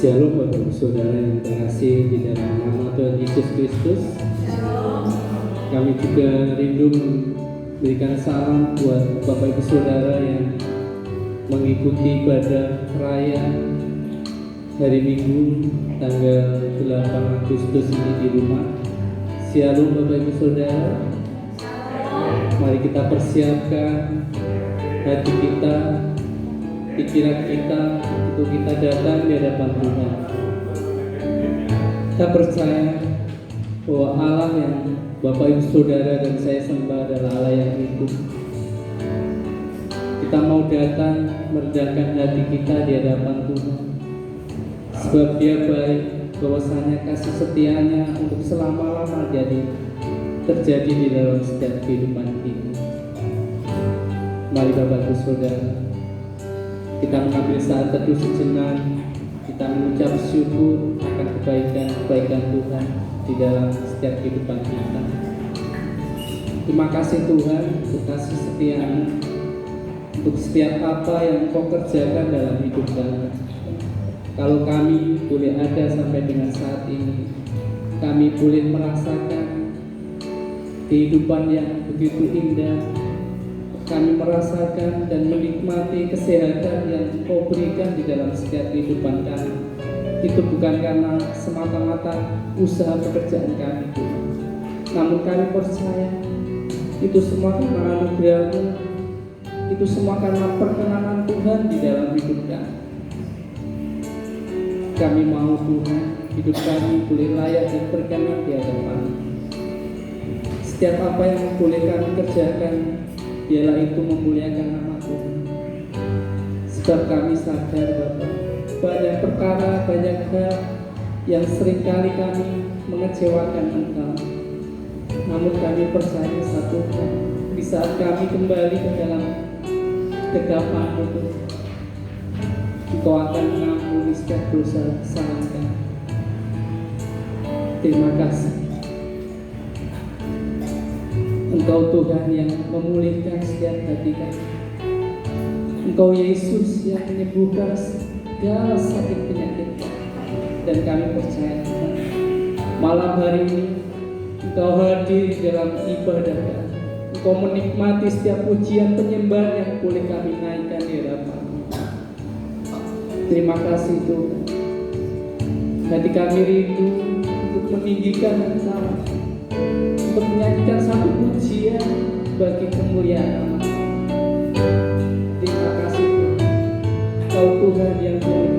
Shalom Bapak Ibu Saudara yang terkasih di dalam nama Tuhan Yesus Kristus. Kami juga rindu memberikan salam buat Bapak Ibu Saudara yang mengikuti ibadah raya hari Minggu tanggal 8 Agustus ini di rumah. Shalom Bapak Ibu Saudara. Mari kita persiapkan hati kita, pikiran kita untuk kita datang di hadapan Tuhan. Kita percaya bahwa Allah yang Bapak Ibu Saudara dan saya sembah adalah Allah yang hidup. Kita mau datang merendahkan hati kita di hadapan Tuhan, sebab Dia baik, bahwasanya kasih setianya untuk selama-lama terjadi di dalam setiap kehidupan kita. Mari Bapak Ibu Saudara, kita mengambil saat teduh sejenak, kita mengucap syukur akan kebaikan Tuhan di dalam setiap kehidupan kita. Terima kasih Tuhan untuk kasih setia-Mu, untuk setiap apa yang Kau kerjakan dalam hidup kami. Kalau kami boleh ada sampai dengan saat ini, kami boleh merasakan kehidupan yang begitu indah. Kami merasakan dan menikmati kesehatan yang Kau berikan di dalam setiap kehidupan kami. Itu bukan karena semata-mata usaha pekerjaan kami, Tuhan. Namun kami percaya itu semua karena anugerah-Mu, itu semua karena perkenanan Tuhan di dalam hidup kami. Kami mau Tuhan, hidup kami boleh layak dan berkenan di hadapan-Mu. Setiap apa yang boleh kami kerjakan, ialah itu memuliakan nama Tuhan. Sebab kami sadar Bapak, banyak perkara, banyak hal yang seringkali kami mengecewakan Engkau. Namun kami percaya satu hal, di saat kami kembali ke dalam dekapan-Mu Tuhan, Engkau akan mengampuni setiap dosa kesalahan kami. Terima kasih Engkau Tuhan yang memulihkan setiap hati kami. Engkau Yesus yang menyembuhkan segala sakit penyakit kami. Dan kami percaya Tuhan, malam hari ini Engkau hadir dalam ibadah kami. Engkau menikmati setiap pujian penyembahan yang boleh kami naikkan di hadapan-Mu. Terima kasih Tuhan. Hati kami rindu untuk meninggikan Engkau, untuk menyanyikan satu pujian bagi kemuliaan nama. Terima kasih Tuhan, Kau Tuhan yang baik.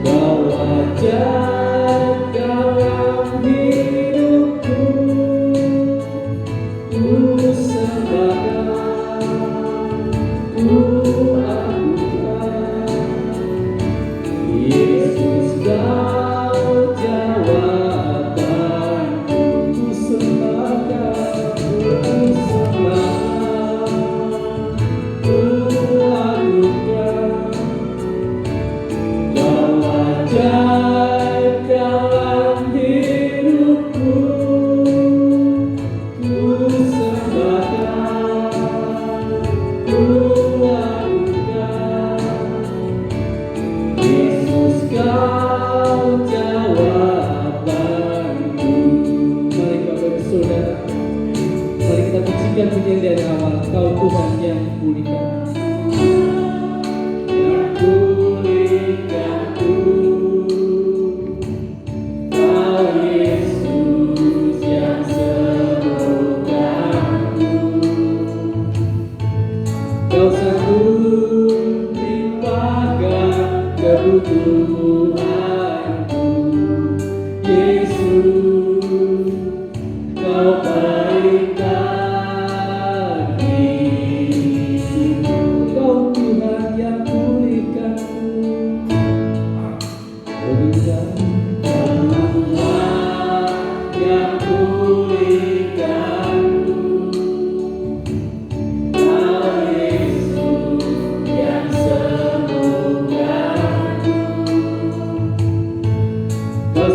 Kau ajar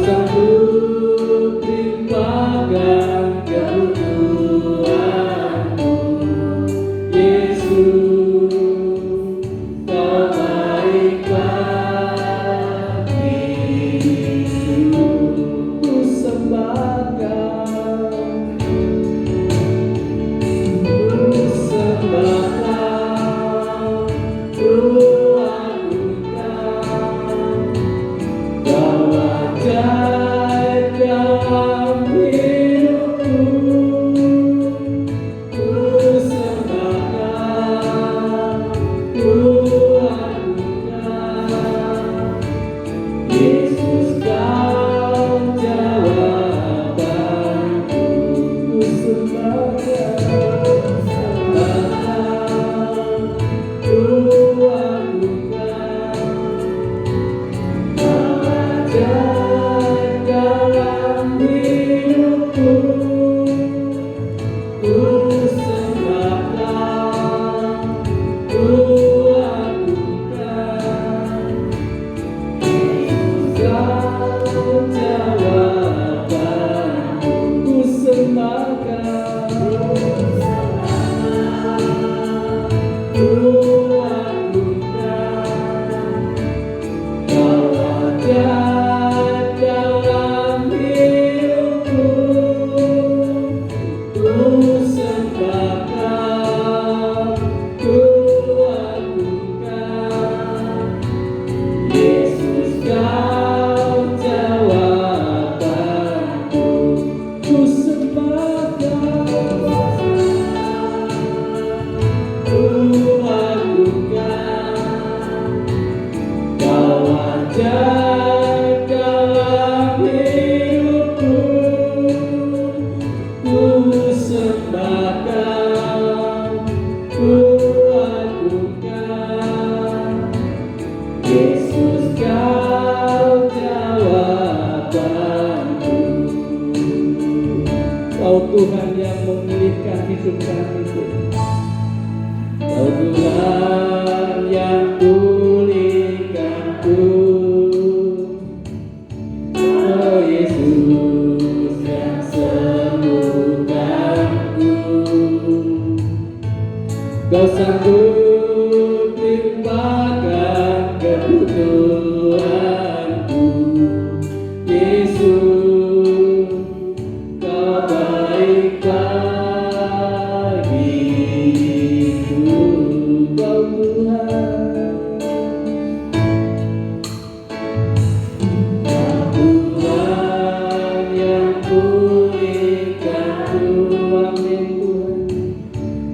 sanggup limpahkan kebutuhanku, Yesus, Kau baik bagiku. Ku sembahkan, ku sembahkan, ku agungkan. Kau ajaib dalam hidupku, ku sembahkan, ku agungkan. Yesus, Kau jawabanku, ku sembahkan, ku agungkan. Kau ajaib dalam hidupku, ku sembahkan, ku agungkan. Kau jawabanku, ku sembahkan, ku agungkan. Kau ajaib dalam hidupku, ku sembahkan, ku agungkan. Yesus, Kau jawabanku, ku sembahkan, ku agungkan. Kau ajaib dalam hidupku, ku sembahkan, ku agungkan. Yesus, Kau jawabanku. Kau Tuhan yang memulihkan hidup kami, Kau Tuhan yang pulihkanku. Oh Yesus yang sembuhkanku. Kau sanggup limpahkan kebutuhanku, Yesus, Kau baik bagiku. Kau Tuhan, Tuhan yang pulihkanku. Amin Tuhan.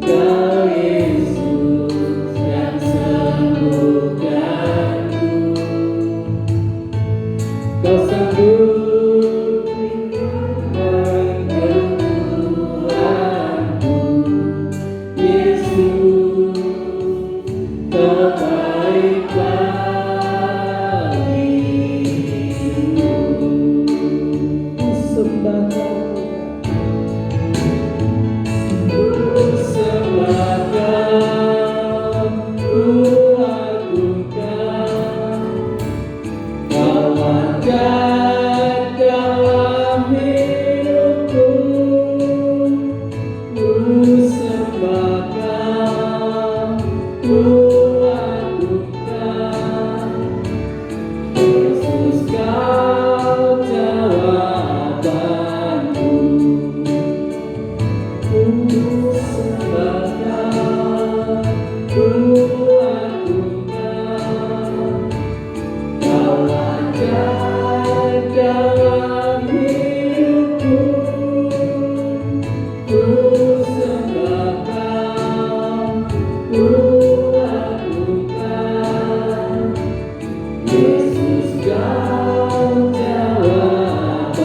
Kau Yesus yang sembuhkanku. Kau sanggup limpahkan kebutuhanku, Yesus, Kau baik bagiku. Ku sembahkan, ku sembahkan, ku agungkan. Kau ajaib dalam hidupku, ku sembahkan, ku agungkan. Yesus, Kau jawabanku, ku sembahkan, ku agungkan. Kau ajaib dalam hidupku, ku sembahkan, ku agungkan. Yesus, Kau jawabanku.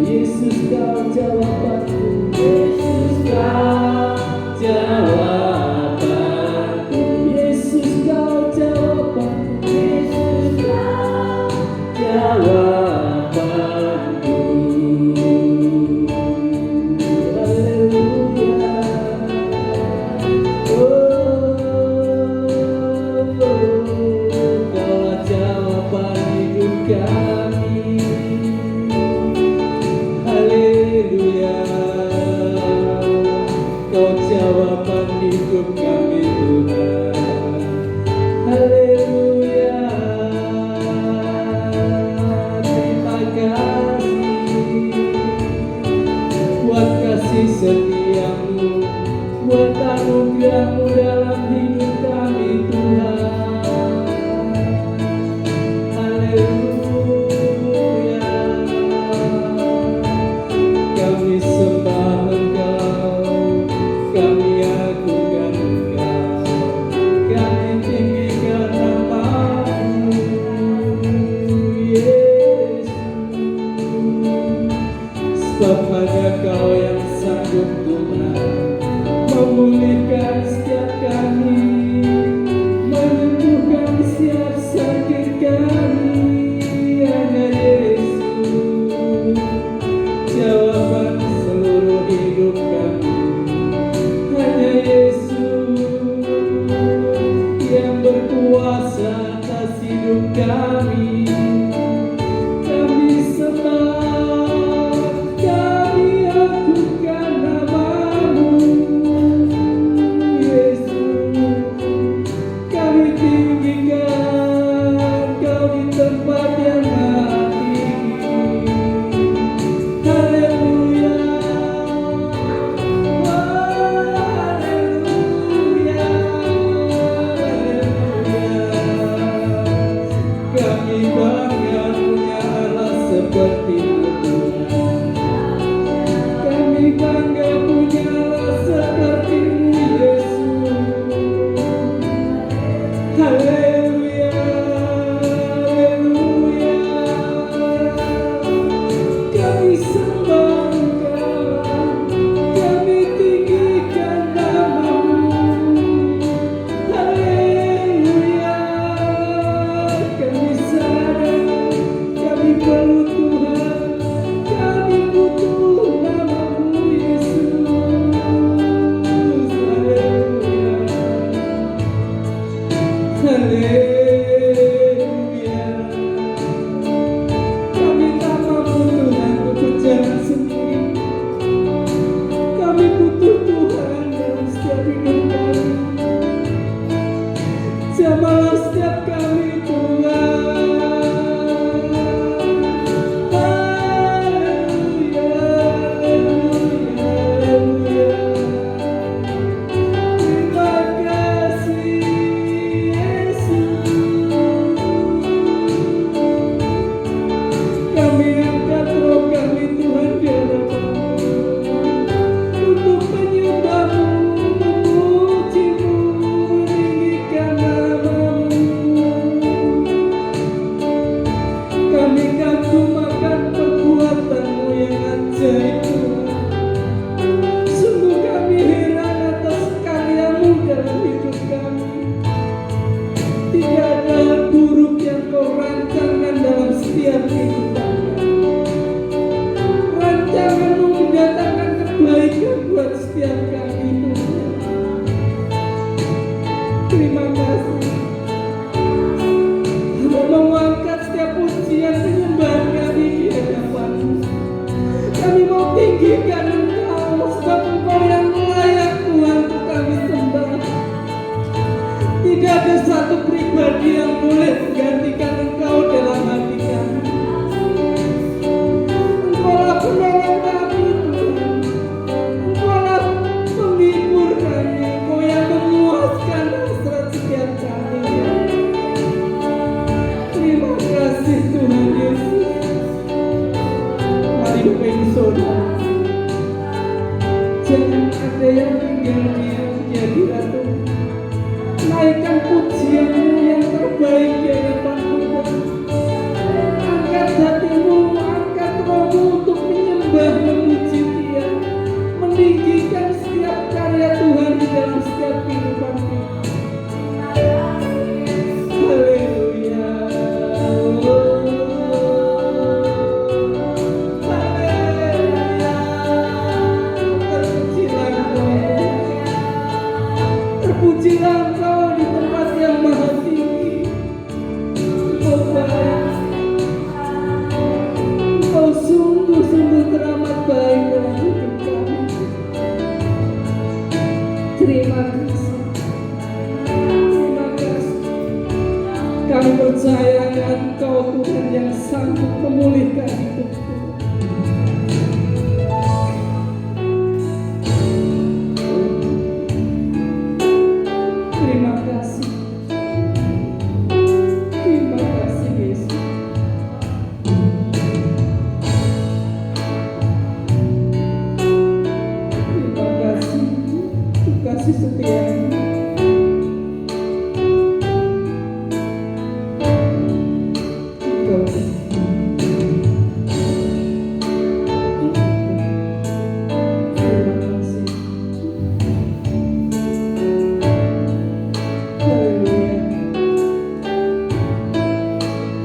Yesus, Kau jawabanku. Yesus, Kau jawabanku. Yesus, Kau jawabanku. Yesus, Kau jawabanku. Haleluya. Kaulah jawaban hidup kami. kami kagum perbuatan-Mu yang ajaib Tuhan. Sungguh kami heran atas karya-Mu dalam hidup kami. Tidak ada hal buruk yang Kau rancangkan dalam setiap kehidupan kami. Rancangan-Mu mendatangkan kebaikan buat setiap kami Tuhan. Terima kasih. Kami mengangkat setiap pujian penyembahan kami di hadapan-Mu. Kami mau tinggikan Engkau, sebab Engkau yang layak Tuhan untuk kami sembah. Tidak ada satu pribadi yang boleh menggantikan Engkau dalam hati kami. Engkaulah penolong kami Tuhan. Engkaulah penghibur kami. Engkau yang memuaskan hasrat setiap kami. Terima kasih Tuhan Yesus. Mari Bapak Ibu Saudara, jangan ada yang tinggal diam di hadirat Tuhan. Naikkan pujian-Mu yang terbaik di hadapan Tuhan. Angkat hatimu, angkat rohmu untuk menyembah, memuji Dia, meninggikan setiap karya Tuhan di dalam setiap kehidupan kita. Haleluya. Haleluya. Terpujilah Engkau. Terpujilah Engkau di tempat yang maha tinggi. Engkau baik. Engkau sungguh-sungguh teramat baik dalam hidup kami. Terima kasih. Terima kasih. Kami percaya Engkau Tuhan yang sanggup memulihkan hidup kami. Terima kasih. Terima kasih Yesus. Terima kasih untuk kasih setia-Mu. Engkau terima kasih. Haleluya.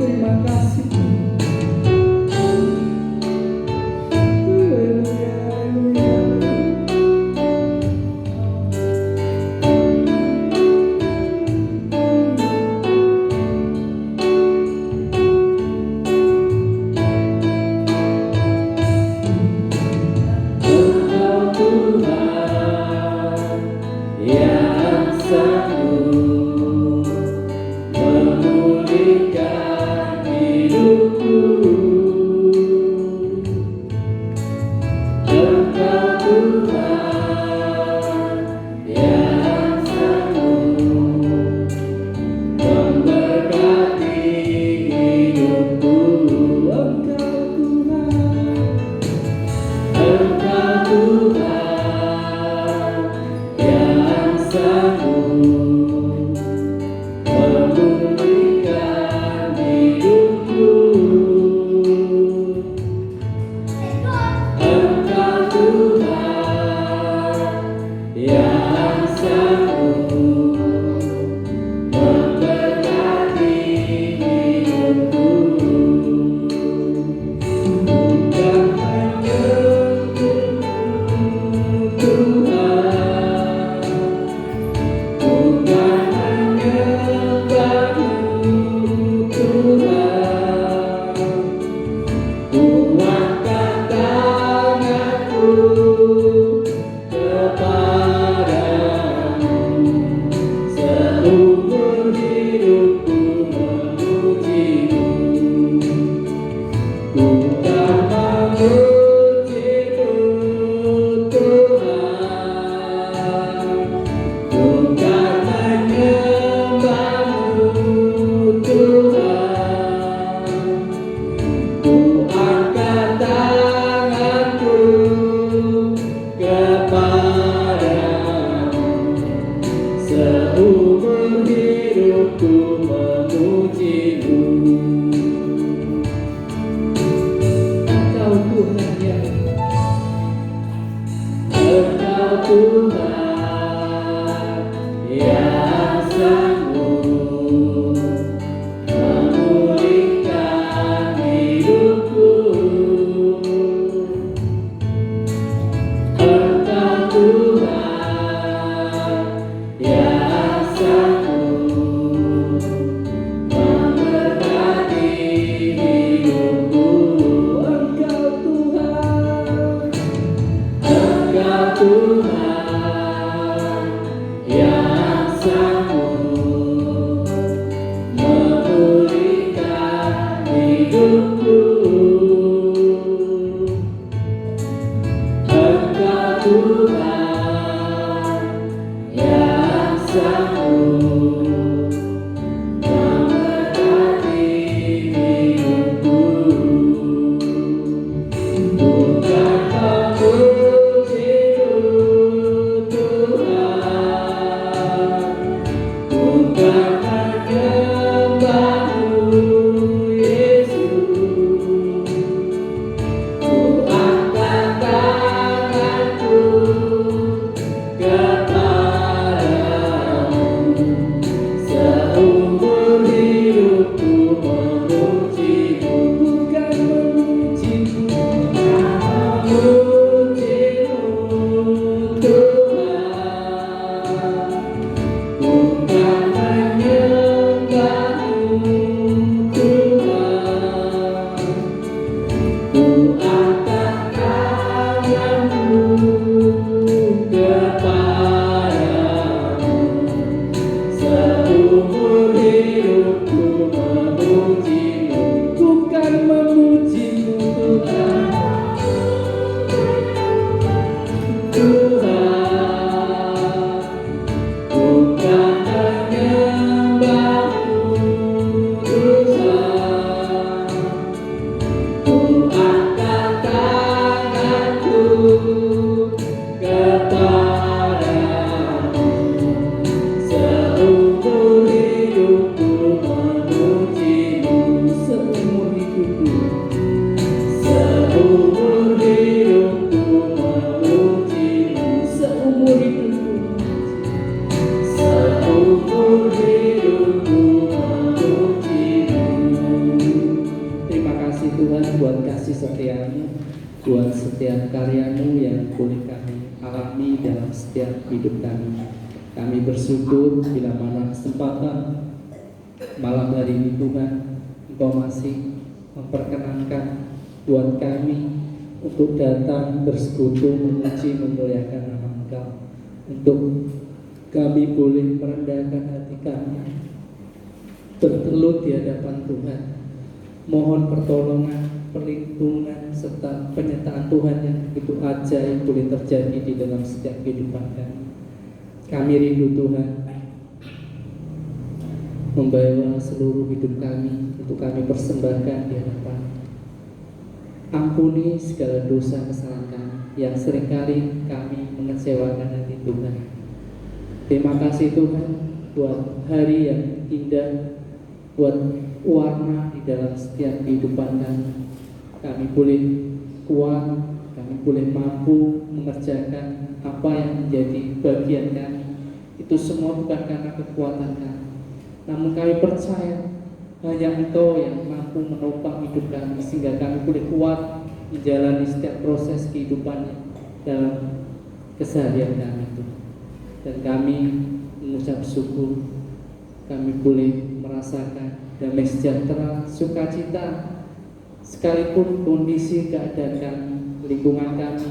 Terima kasih. Haleluya. Haleluya. Engkau Tuhan yang sanggup memulihkan hidupku. Engkau Tuhan yang sanggup memberkati hidupku. Engkau Tuhan yang sanggup memulihkan hidupku. Engkau Tuhan yang sanggup memberkati hidupku. Bukan menyembahmu Tuhan, bukan menyembahmu Tuhan, ku angkat tanganku kepadamu, seumur hidupku memujimu. Ku kan memujimu Tuhan, ku kan menyembahmu Tuhan, ku angkat tanganku kepadamu, seumur hidupku memujimu. Engkau Tuhan yang Engkau Tuhan yang sanggup memulihkan hidupku. Engkau Tuhan yang sanggup memberkati hidupku. Engkau Tuhan, Engkau Tuhan yang sanggup memulihkan hidupku. Engkau Tuhan yang sanggup memberkati hidupku. Bukan memujimu Tuhan, bukan menyembahmu Yesus, ku angkat tanganku kepadamu, seumur hidupku memujimu. Bukan memujimu, memujimu Tuhan, bukan menyembahmu Tuhan, ku angkat tanganku kepadamu, seumur hidupku memujimu. Bukan memujimu Tuhan, Tuhan, bukan menyembahmu Tuhan, ku angkat tanganku kepadamu, seumur hidupku memujimu. Seumur hidupku, seumur hidupku memujimu. Seumur hidupku, seumur hidupku memujimu. Terima kasih Tuhan buat kasih setiamu, buat setiap karyamu yang boleh kami alami dalam setiap hidup kami. Kami bersyukur bila mana kesempatan malam hari ini Tuhan, Engkau masih memperkenankan buat kami untuk datang bersekutu memuji memuliakan nama Engkau, untuk kami boleh merendahkan hati kami, bertelut di hadapan Tuhan, mohon pertolongan, perlindungan serta penyertaan Tuhan yang begitu ajaib boleh terjadi di dalam setiap kehidupan kami. Kami rindu Tuhan membawa seluruh hidup kami untuk kami persembahkan di hadapan. Ampuni segala dosa kesalahan kami yang seringkali kami mengecewakan hati Tuhan. Terima kasih Tuhan buat hari yang indah, buat warna di dalam setiap kehidupan kami. Kami boleh kuat, kami boleh mampu mengerjakan apa yang menjadi bagian kami. Itu semua bukan karena kekuatan kami, namun kami percaya hanya Engkau yang mampu menopang hidup kami, sehingga kami boleh kuat menjalani setiap proses kehidupan dalam keseharian kami itu. Dan kami mengucap syukur, kami boleh merasakan damai sejahtera, sukacita, sekalipun kondisi keadaan kami, lingkungan kami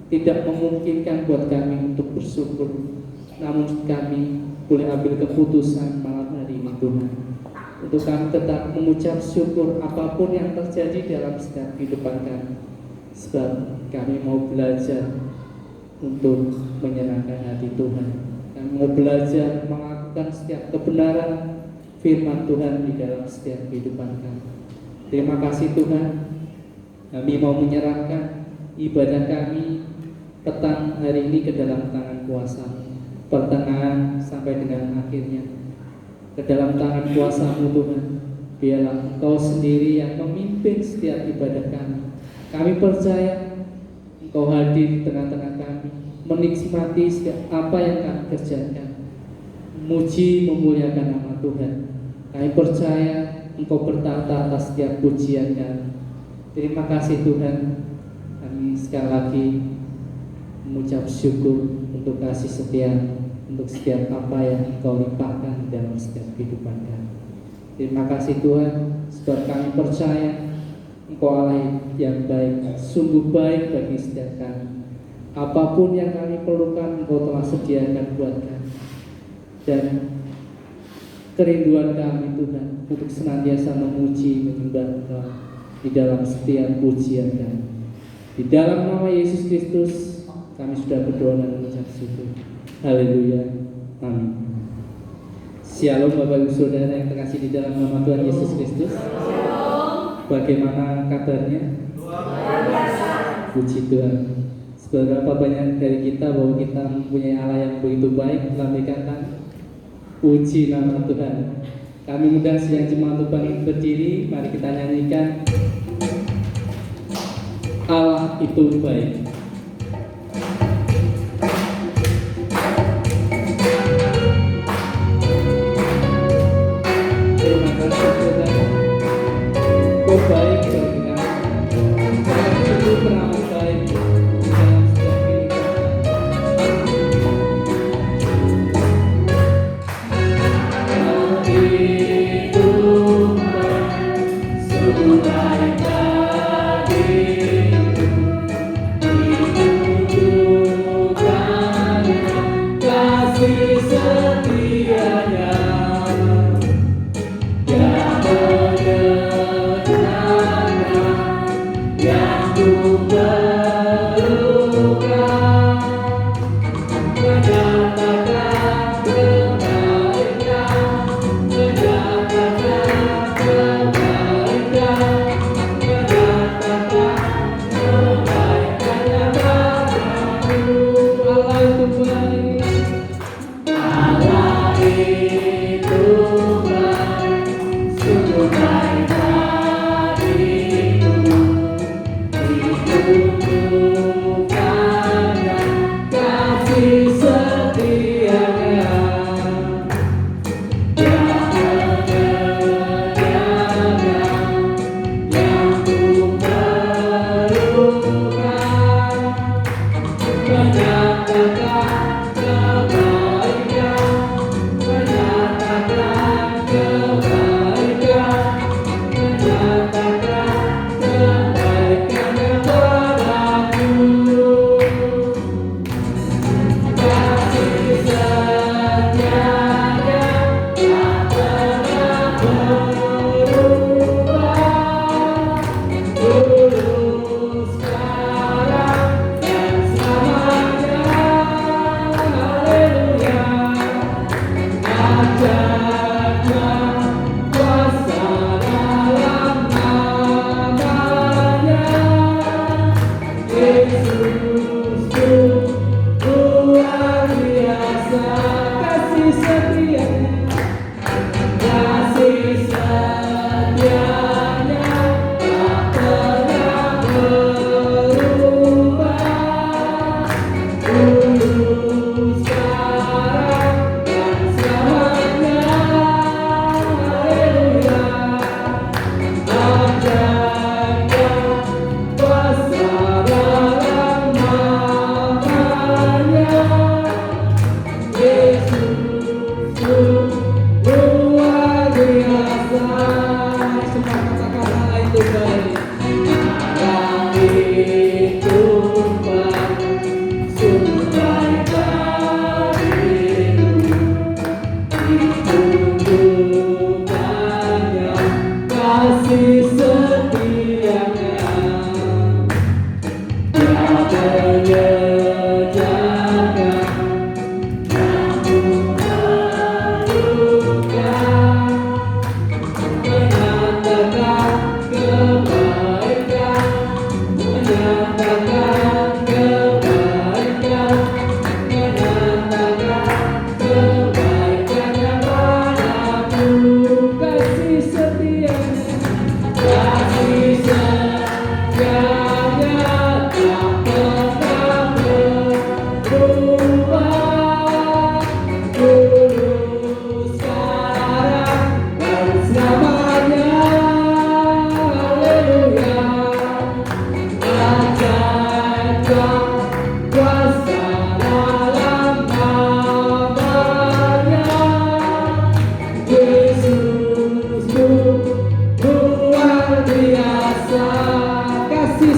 tidak memungkinkan buat kami untuk bersyukur, namun kami boleh ambil keputusan malam hari ini Tuhan, untuk kami tetap mengucap syukur apapun yang terjadi dalam setiap kehidupan kami, sebab kami mau belajar untuk menyenangkan hati Tuhan. Kami mau belajar melakukan setiap kebenaran firman Tuhan di dalam setiap kehidupan kami. Terima kasih Tuhan, kami mau menyerahkan ibadah kami petang hari ini ke dalam tangan kuasa-Mu, pertengahan sampai dengan akhirnya ke dalam tangan kuasa-Mu Tuhan. Biarlah Engkau sendiri yang memimpin setiap ibadah kami, Kami percaya Engkau hadir di tengah-tengah kami, menikmati setiap apa yang kami kerjakan, memuji memuliakan nama Tuhan. Kami percaya Engkau bertata atas setiap pujian kami. Terima kasih Tuhan. Kami sekali lagi mengucap syukur untuk kasih setia, untuk setiap apa yang Engkau limpahkan dalam setiap kehidupan kami. Terima kasih Tuhan, sebab kami percaya Engkau Allah yang baik, sungguh baik bagi setiap kami. Apapun yang kami perlukan, Engkau telah sediakan buat kami. Dan kerinduan kami Tuhan untuk senantiasa memuji, menyembah Engkau di dalam setiap pujian kami. Di dalam nama Yesus Kristus kami sudah berdoa dan mengucap syukur. Haleluya. Amin. Shalom Bapak Ibu Saudara yang terkasih di dalam nama Tuhan Yesus Kristus. Bagaimana kabarnya? Luar biasa. Puji Tuhan. Seberapa banyak dari kita bahwa kita mempunyai Allah yang begitu baik, lambaikan tangan. Puji nama Tuhan. Kami undang sidang jemaat Tuhan berdiri. Mari kita nyanyikan Allah itu baik. Terima kasih Tuhan. Kau baik bagi kami. Kau sungguh teramat baik dalam setiap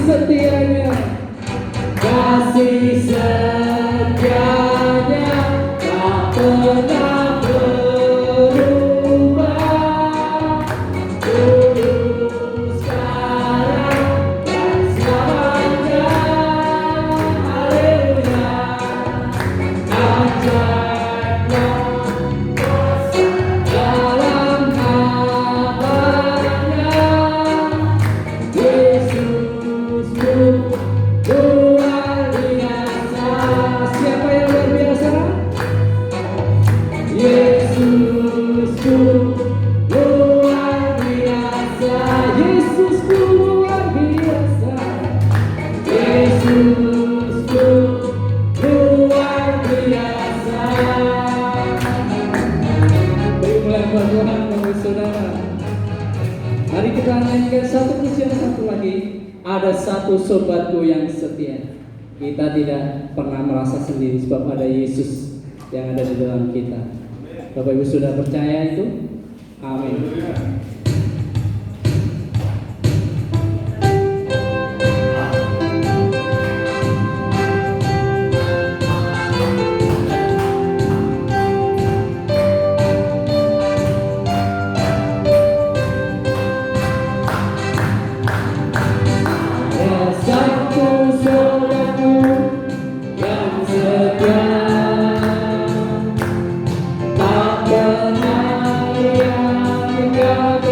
setianya, kasih setianya tak pernah berubah. Dulu, sekarang, dan selamanya. Haleluya. Ajaibnya kuasa dalam namanya. Yesusku luar biasa. Siapa yang luar biasa? Yesusku luar biasa. Yesusku luar biasa. Yesusku luar biasa. Beri mulai buat Tuhan, Bapak Saudara. Mari kita nyanyikan satu pujian satu lagi. Ada satu sobatku yang setia. Kita tidak pernah merasa sendiri sebab ada Yesus yang ada di dalam kita. Bapak Ibu sudah percaya itu? Amin. Ada satu sobatku yang setia, tak pernah ia tinggalkan.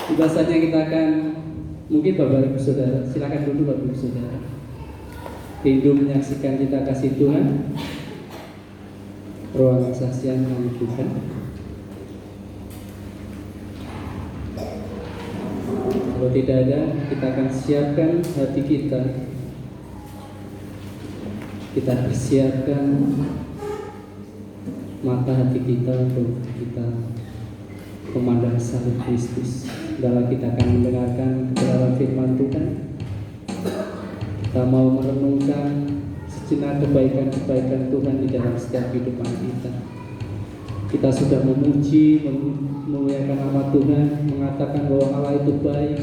Bahasanya kita akan, mungkin Bapak Ibu Saudara, silakan dulu Bapak Ibu Saudara, rindu menyaksikan kita kasih Tuhan, ruang kesaksian kami Tuhan. Kalau tidak ada, kita akan siapkan hati kita. Kita persiapkan mata hati kita untuk kita memandang salib Kristus. Dalam kita akan mendengarkan kebenaran firman Tuhan. Kita mau merenungkan sejenak kebaikan-kebaikan Tuhan di dalam setiap kehidupan kita. Kita sudah memuji, memuliakan nama Tuhan, mengatakan bahwa Allah itu baik.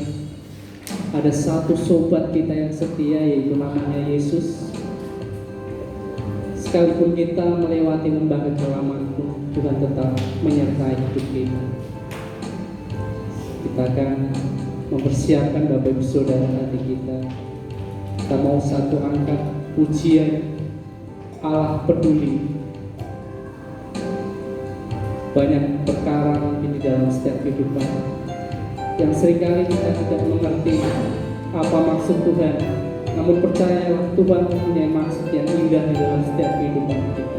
Ada satu sobat kita yang setia, yaitu namanya Yesus. Sekalipun kita melewati lembah kekelaman pun, Tuhan tetap menyertai hidup kita. Kita akan mempersiapkan Bapak Ibu Saudara hati kita. Kita mau satu angkat pujian Allah peduli. Banyak perkara mungkin di dalam setiap kehidupan yang seringkali kita tidak mengerti apa maksud Tuhan. Namun percayalah, Tuhan mempunyai maksud yang indah di dalam setiap kehidupan kita.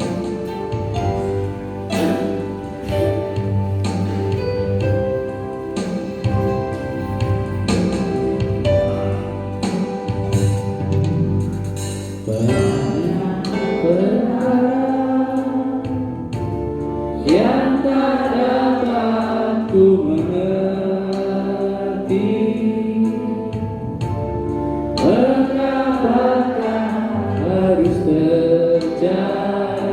Yang tak dapat ku mengerti, mengapakah harus terjadi?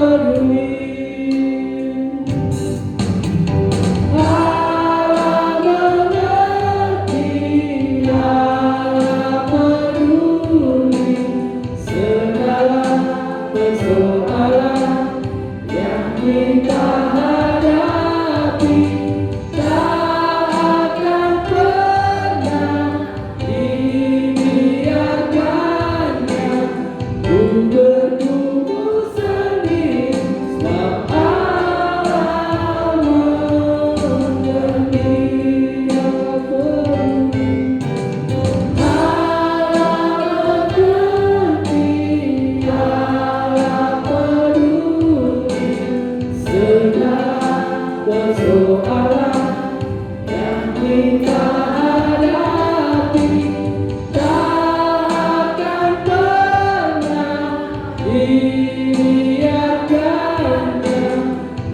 peduli. Allah mengerti, Allah peduli segala persoalan yang kita hadapi. Tak akan pernah dibiarkannya ku bertumbuh sendiri, sebab Allah mengerti, Allah peduli. Allah mengerti, Allah peduli segala persoalan yang kita hadapi. Tak akan pernah dibiarkannya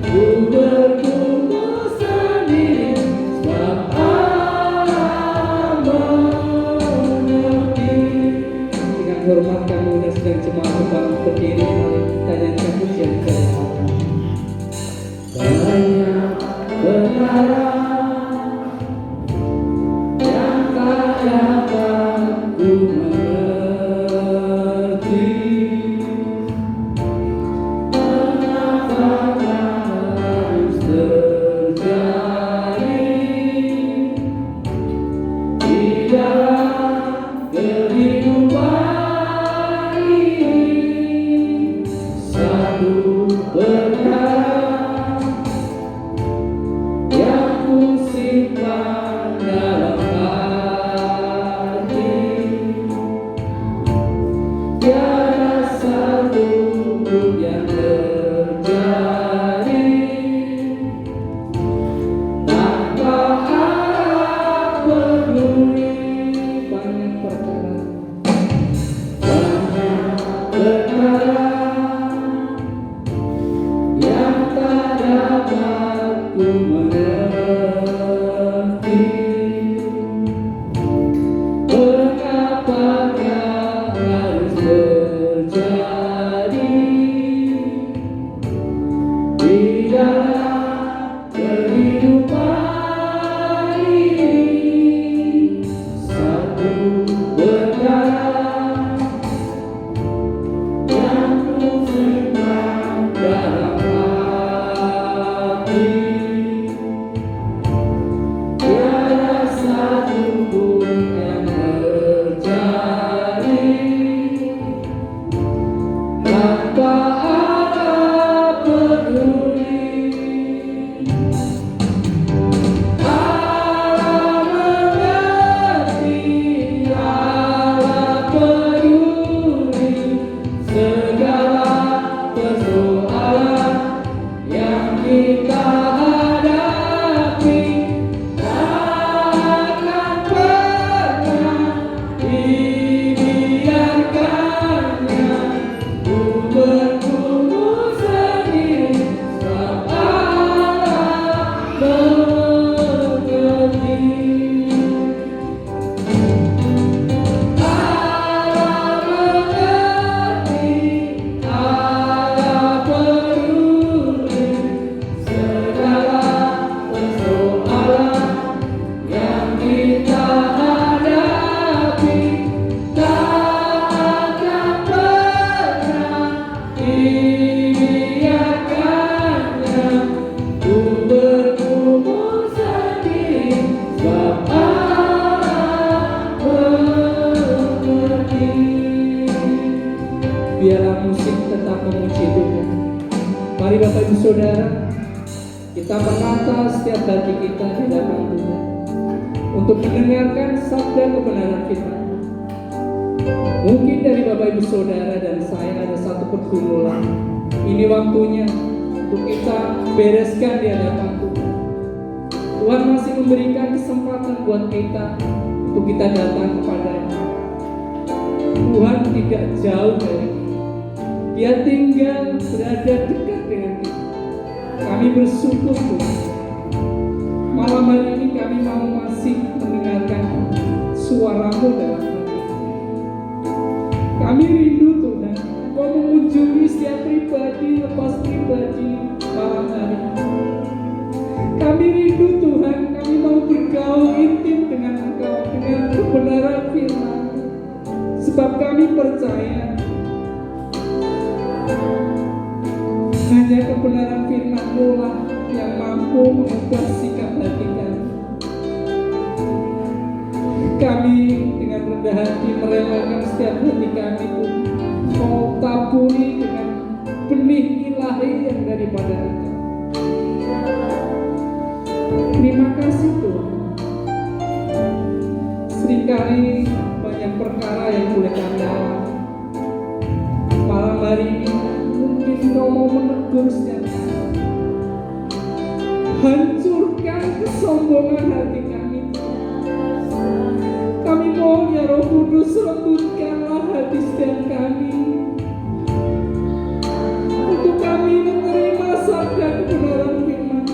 ku bertumbuh sendiri, sebab Allah mengerti. Dengan hormat kami undang sedang jemaat kembali berdiri, mari kita nyanyikan pujian kepada Allah. Banyak perkara yang tak dapat ku mengerti, mengapa harus terjadi di dalam kehidupan ini. Satu perkara yang ku simpan dalam hati, tiada satu pun yang terjadi tanpa Allah peduli. Banyak perkara yang tak dapat ku mengerti, mengapakah harus terjadi di dalam kehidupan ini. Satu perkara yang ku simpan dalam hati, tiada satu pun yang terjadi tanpa Allah peduli. Allah mengerti, Allah peduli segala persoalan yang kita hadapi. Tak akan pernah dibiarkannya ku bertumbuh sendiri, sebab Allah mengerti. Allah mengerti, Allah peduli segala persoalan yang kita hadapi. Tak akan pernah dibiarkannya ku bertumbuh sendiri, sebab Allah mengerti. Biarlah musik tetap memuji Tuhan. Mari Bapak Ibu Saudara, kita menata setiap hati kita di hadapan Tuhan untuk mendengarkan sabda kebenaran firman. Mungkin dari Bapak Ibu Saudara dan saya ada satu pergumulan. Ini waktunya untuk kita bereskan di hadapan Tuhan. Tuhan masih memberikan kesempatan buat kita untuk kita datang kepada-Nya. Tuhan tidak jauh dari kita. Dia tinggal berada dekat dengan kita. Kami bersyukur Tuhan. Malam hari ini kami mau masih mendengarkan suara-Mu dalam hati. Kami rindu Tuhan, Kau mengunjungi setiap pribadi lepas percaya hanya kebenaran firman-Mu lah yang mampu mengubah sikap hati kami. Kami dengan rendah hati merelakan setiap hati kami itu Kau taburi dengan benih ilahi yang daripada Engkau. Terima kasih Tuhan. Seringkali banyak perkara yang boleh kami alami. Malam hari ini mungkin Kau mau menegur setiap kami. Hancurkan kesombongan hati kami. Kami mohon ya Roh Kudus, lembutkanlah hati setiap kami untuk kami menerima sabda kebenaran firman.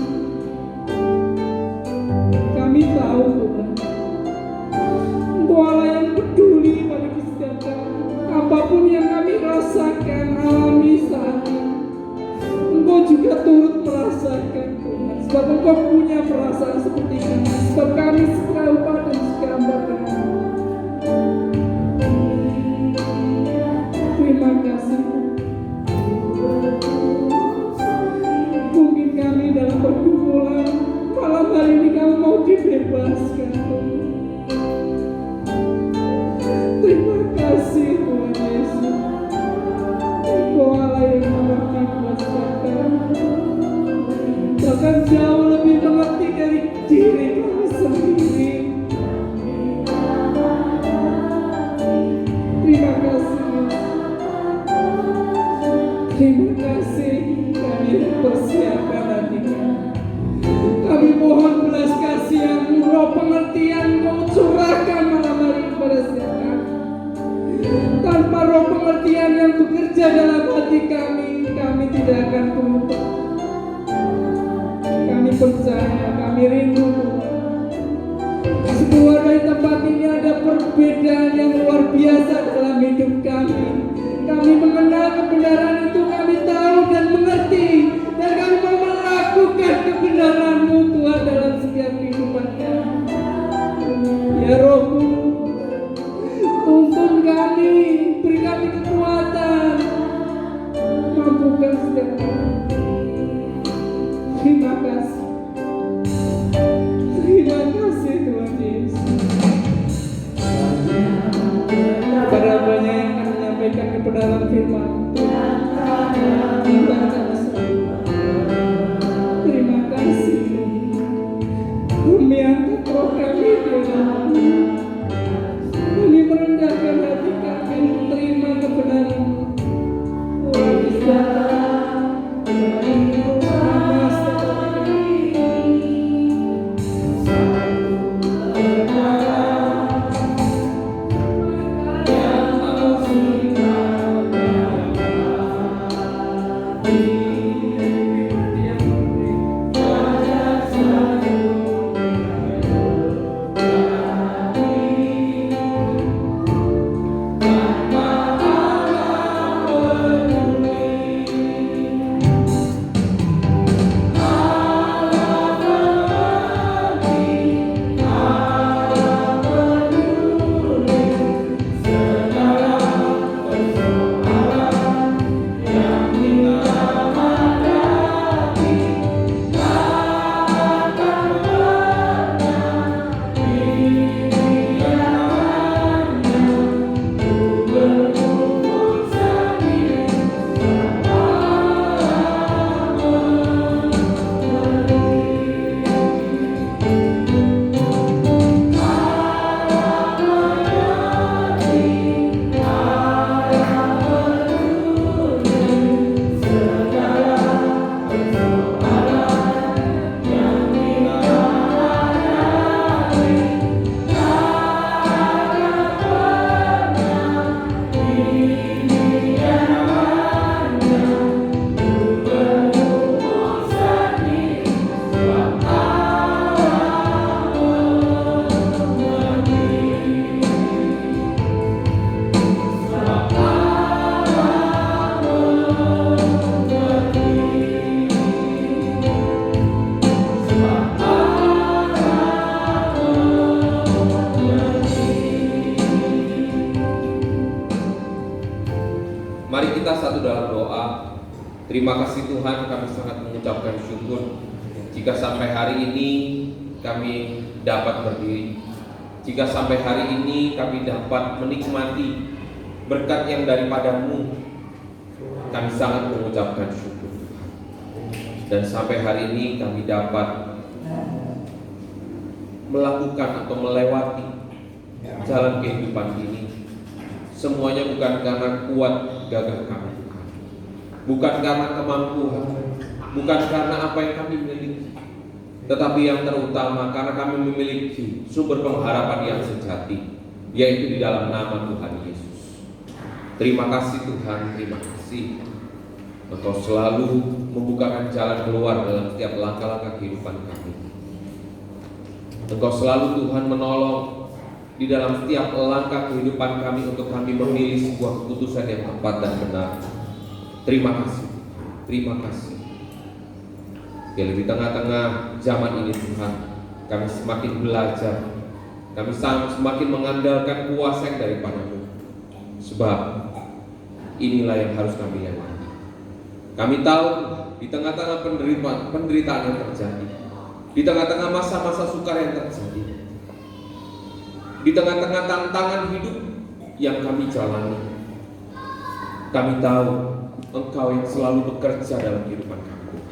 Kami tahu Tuhan, Engkau Allah yang peduli pada setiap kami. Apapun yang kami rasakan, alami saat ini, Engkau juga turut merasakan Tuhan. Sebab Engkau punya perasaan seperti kami. Sebab kami serupa dan segambar dengan terima kasih. Mungkin kami dalam pergumulan malam hari ini Kamu mau dibebaskan. Terima kasih Tuhan Yesus. Engkau Allah yang mengerti buat kami. Bahkan jauh lebih mengerti dari diri kami sendiri. Terima kasih. Terima kasih kami persiapkan hati kami. Kami mohon belas kasihan-Mu, roh pengertian-Mu curahkan malam hari kepada setiap kami. Tanpa roh pengertian yang bekerja dalam hati kami, kami tidak akan berubah. Kami percaya, kami rindu Tuhan. Sekeluar dari tempat ini ada perbedaan yang luar biasa dalam hidup kami. Kami mengenal kebenaran itu, kami tahu dan mengerti, dan kami mau melakukan kebenaran-Mu Tuhan dalam setiap kehidupan kami. Ya Roh Kudus, tuntun kami, beri kami kekuatan, mampukan setiap kami. Terima kasih. Terima kasih Tuhan Yesus. Pada Terima kasih Tuhan, kami sangat mengucapkan syukur jika sampai hari ini kami dapat berdiri, jika sampai hari ini kami dapat menikmati berkat yang daripadamu. Kami sangat mengucapkan syukur Tuhan. Dan sampai hari ini kami dapat melakukan atau melewati jalan kehidupan ini. Semuanya bukan karena kuat gagah kami, bukan karena kemampuan, bukan karena apa yang kami miliki, tetapi yang terutama karena kami memiliki sumber pengharapan yang sejati, yaitu di dalam nama Tuhan Yesus. Terima kasih Tuhan, terima kasih Engkau selalu membukakan jalan keluar dalam setiap langkah-langkah kehidupan kami. Engkau selalu Tuhan menolong di dalam setiap langkah kehidupan kami untuk kami memilih sebuah keputusan yang tepat dan benar. Terima kasih, terima kasih. Bila di tengah-tengah zaman ini Tuhan, kami semakin belajar, kami semakin mengandalkan kuasa yang daripada-Mu. Sebab inilah yang harus kami lewati. Kami tahu di tengah-tengah penderitaan yang terjadi, di tengah-tengah masa-masa sukar yang terjadi, di tengah-tengah tantangan hidup yang kami jalani, kami tahu Engkau yang selalu bekerja dalam kehidupan kami.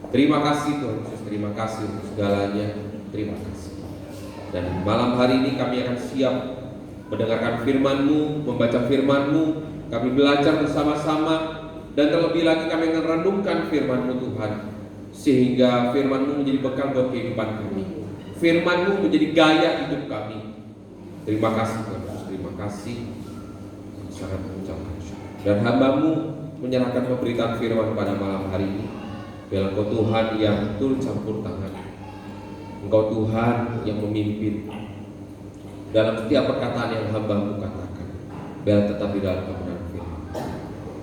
Terima kasih Tuhan Yesus, terima kasih untuk segalanya, terima kasih. Dan malam hari ini kami akan siap mendengarkan firman-Mu, membaca firman-Mu, kami belajar bersama-sama, dan terlebih lagi kami akan renungkan firman-Mu Tuhan, sehingga firman-Mu menjadi bekal buat kehidupan kami, firman-Mu menjadi gaya hidup kami. Terima kasih Tuhan Yesus, terima kasih. Sangat mengucapkan syukur. Dan hamba-Mu menyerahkan pemberitaan firman pada malam hari ini. Biarlah Engkau Tuhan yang turut campur tangan, Engkau Tuhan yang memimpin dalam setiap perkataan yang hamba-Mu katakan. Biarlah tetap di dalam kebenaran firman.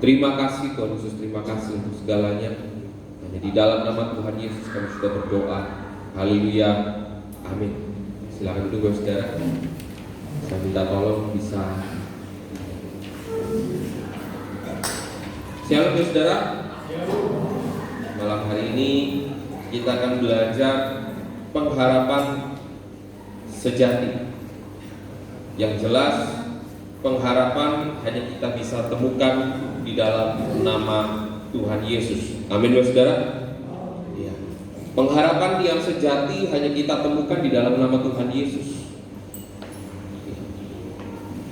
Terima kasih Tuhan Yesus, terima kasih untuk segalanya. Hanya di dalam nama Tuhan Yesus kami sudah berdoa. Haleluya, amin. Silakan duduk saudara. Saya minta tolong bisa. Shalom saudara. Malam hari ini kita akan belajar pengharapan sejati. Yang jelas pengharapan hanya kita bisa temukan di dalam nama Tuhan Yesus. Amin saudara. Ya. Pengharapan yang sejati hanya kita temukan di dalam nama Tuhan Yesus. Ya.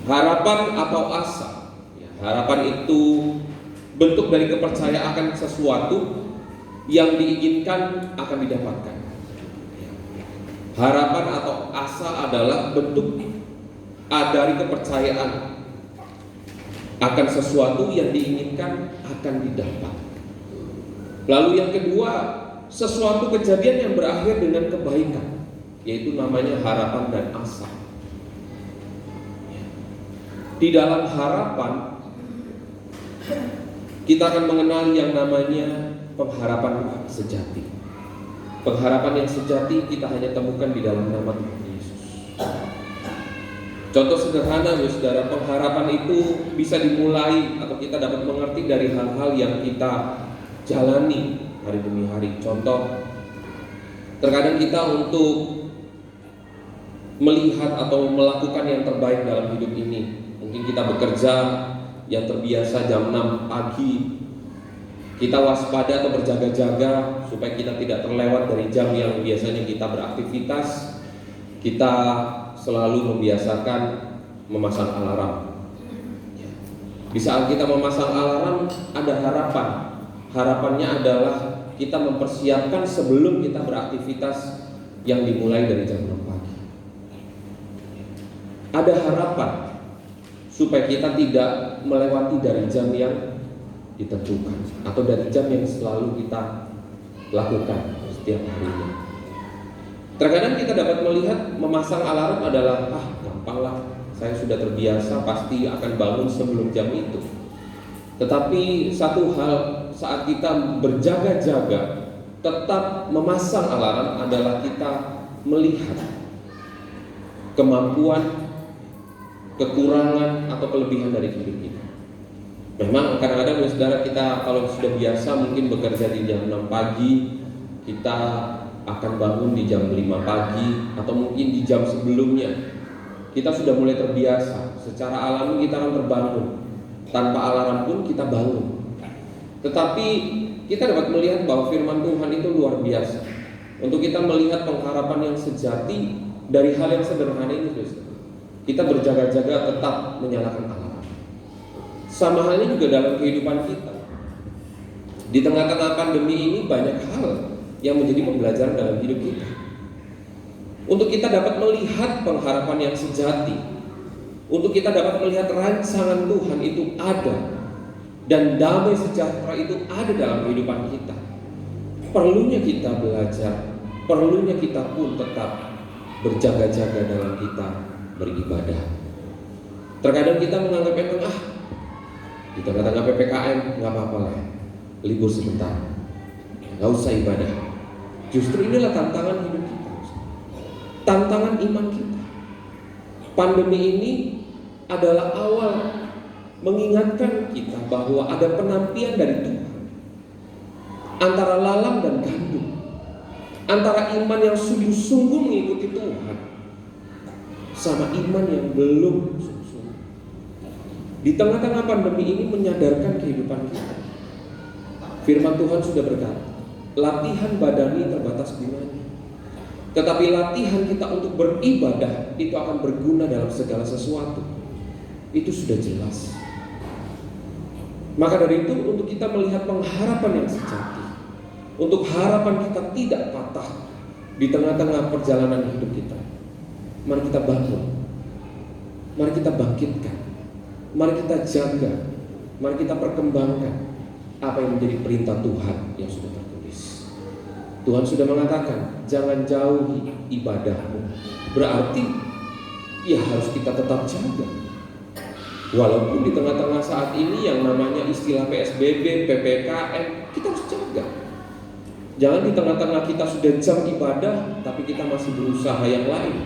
Harapan atau asa, ya, harapan itu bentuk dari kepercayaan akan sesuatu yang diinginkan akan didapatkan. Ya. Harapan atau asa adalah bentuk dari kepercayaan akan sesuatu yang diinginkan akan didapat. Lalu yang kedua, sesuatu kejadian yang berakhir dengan kebaikan, yaitu namanya harapan dan asa. Di dalam harapan kita akan mengenal yang namanya pengharapan sejati. Pengharapan yang sejati kita hanya temukan di dalam nama Tuhan Yesus. Contoh sederhana saudara, pengharapan itu bisa dimulai atau kita dapat mengerti dari hal-hal yang kita jalani hari demi hari. Contoh, terkadang kita untuk melihat atau melakukan yang terbaik dalam hidup ini, mungkin kita bekerja yang terbiasa jam 6 pagi, kita waspada atau berjaga-jaga supaya kita tidak terlewat dari jam yang biasanya kita beraktivitas. Kita selalu membiasakan memasang alarm. Di saat kita memasang alarm ada harapan. Harapannya adalah kita mempersiapkan sebelum kita beraktivitas yang dimulai dari jam 6 pagi. Ada harapan supaya kita tidak melewati dari jam yang ditentukan atau dari jam yang selalu kita lakukan setiap harinya. Terkadang kita dapat melihat memasang alarm adalah gampanglah, saya sudah terbiasa pasti akan bangun sebelum jam itu. Tetapi satu hal saat kita berjaga-jaga tetap memasang alarm adalah kita melihat kemampuan, kekurangan atau kelebihan dari hidup kita. Memang kadang-kadang saudara, kita kalau sudah biasa mungkin bekerja di jam 6 pagi, kita akan bangun di jam 5 pagi atau mungkin di jam sebelumnya. Kita sudah mulai terbiasa, secara alami kita akan terbangun. Tanpa alarm pun kita bangun. Tetapi kita dapat melihat bahwa firman Tuhan itu luar biasa untuk kita melihat pengharapan yang sejati dari hal yang sederhana ini. Kita berjaga-jaga tetap menyalakan alarm. Sama halnya juga dalam kehidupan kita. Di tengah-tengah pandemi ini banyak hal yang menjadi pembelajaran dalam hidup kita. Untuk kita dapat melihat pengharapan yang sejati, untuk kita dapat melihat rancangan Tuhan itu ada, dan damai sejahtera itu ada dalam kehidupan kita. Perlunya kita belajar, perlunya kita pun tetap berjaga-jaga dalam kita beribadah. Terkadang kita menganggap di tengah-tengah PPKM nggak apa-apa lah, libur sebentar, nggak usah ibadah. Justru inilah tantangan hidup kita, tantangan iman kita. Pandemi ini adalah awal mengingatkan kita bahwa ada penampian dari Tuhan antara lalang dan gandum, antara iman yang sungguh-sungguh mengikuti Tuhan sama iman yang belum sungguh-sungguh. Di tengah-tengah pandemi ini menyadarkan kehidupan kita. Firman Tuhan sudah berkata, latihan badani terbatas gunanya, tetapi latihan kita untuk beribadah itu akan berguna dalam segala sesuatu. Itu sudah jelas. Maka dari itu, untuk kita melihat pengharapan yang sejati, untuk harapan kita tidak patah di tengah-tengah perjalanan hidup kita, mari kita bangun, mari kita bangkitkan, mari kita jaga, mari kita perkembangkan apa yang menjadi perintah Tuhan yang sudah tertulis. Tuhan sudah mengatakan, jangan jauhi ibadahmu. Berarti ya harus kita tetap jaga. Walaupun di tengah-tengah saat ini yang namanya istilah PSBB, PPKM, kita harus jaga. Jangan di tengah-tengah kita sudah jam ibadah, tapi kita masih berusaha yang lain.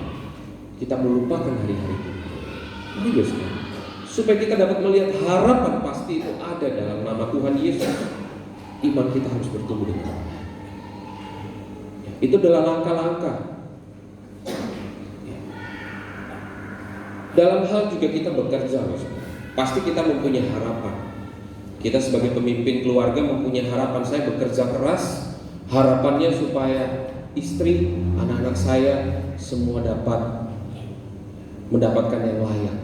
Kita melupakan hari-hari itu. Mari saudara, supaya kita dapat melihat harapan pasti itu ada dalam nama Tuhan Yesus. Iman kita harus bertumbuh dengan baik. Itu adalah langkah-langkah. Dalam hal juga kita bekerja, pasti kita mempunyai harapan. Kita sebagai pemimpin keluarga mempunyai harapan. Saya bekerja keras, harapannya supaya istri, anak-anak saya semua dapat mendapatkan yang layak.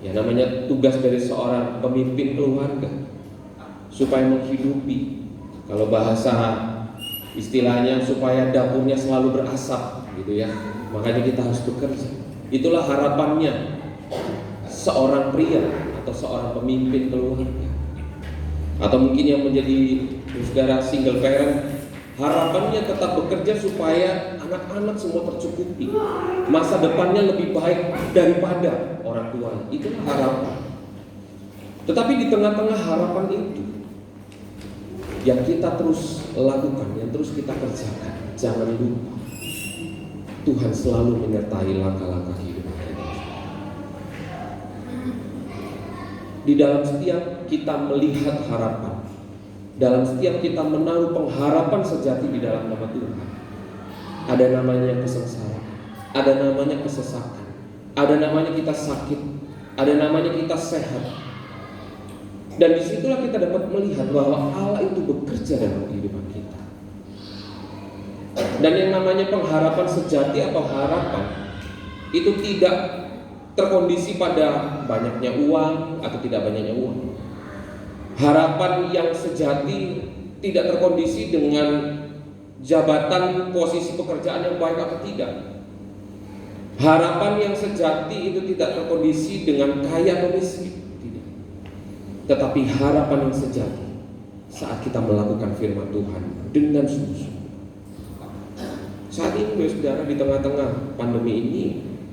Ya, namanya tugas dari seorang pemimpin keluarga, supaya menghidupi, kalau bahasa istilahnya, supaya dapurnya selalu berasap, gitu ya. Makanya kita harus bekerja. Itulah harapannya seorang pria atau seorang pemimpin keluarga. Atau mungkin yang menjadi saudara single parent, harapannya tetap bekerja supaya anak-anak semua tercukupi, masa depannya lebih baik daripada orang tua. Itulah harapan. Tetapi di tengah-tengah harapan itu, yang kita terus lakukan, yang terus kita kerjakan, jangan lupa Tuhan selalu menyertai langkah-langkah hidup kita. Di dalam setiap kita melihat harapan, dalam setiap kita menaruh pengharapan sejati di dalam nama Tuhan, ada namanya kesengsaraan, ada namanya kesesakan, ada namanya kita sakit, ada namanya kita sehat. Dan disitulah kita dapat melihat bahwa Allah itu bekerja dalam kehidupan kita. Dan yang namanya pengharapan sejati atau harapan itu tidak terkondisi pada banyaknya uang atau tidak banyaknya uang. Harapan yang sejati tidak terkondisi dengan jabatan, posisi pekerjaan yang baik atau tidak. Harapan yang sejati itu tidak terkondisi dengan kaya atau miskin, tidak. Tetapi harapan yang sejati saat kita melakukan firman Tuhan dengan sungguh-sungguh. Saat ini saudara, di tengah-tengah pandemi ini,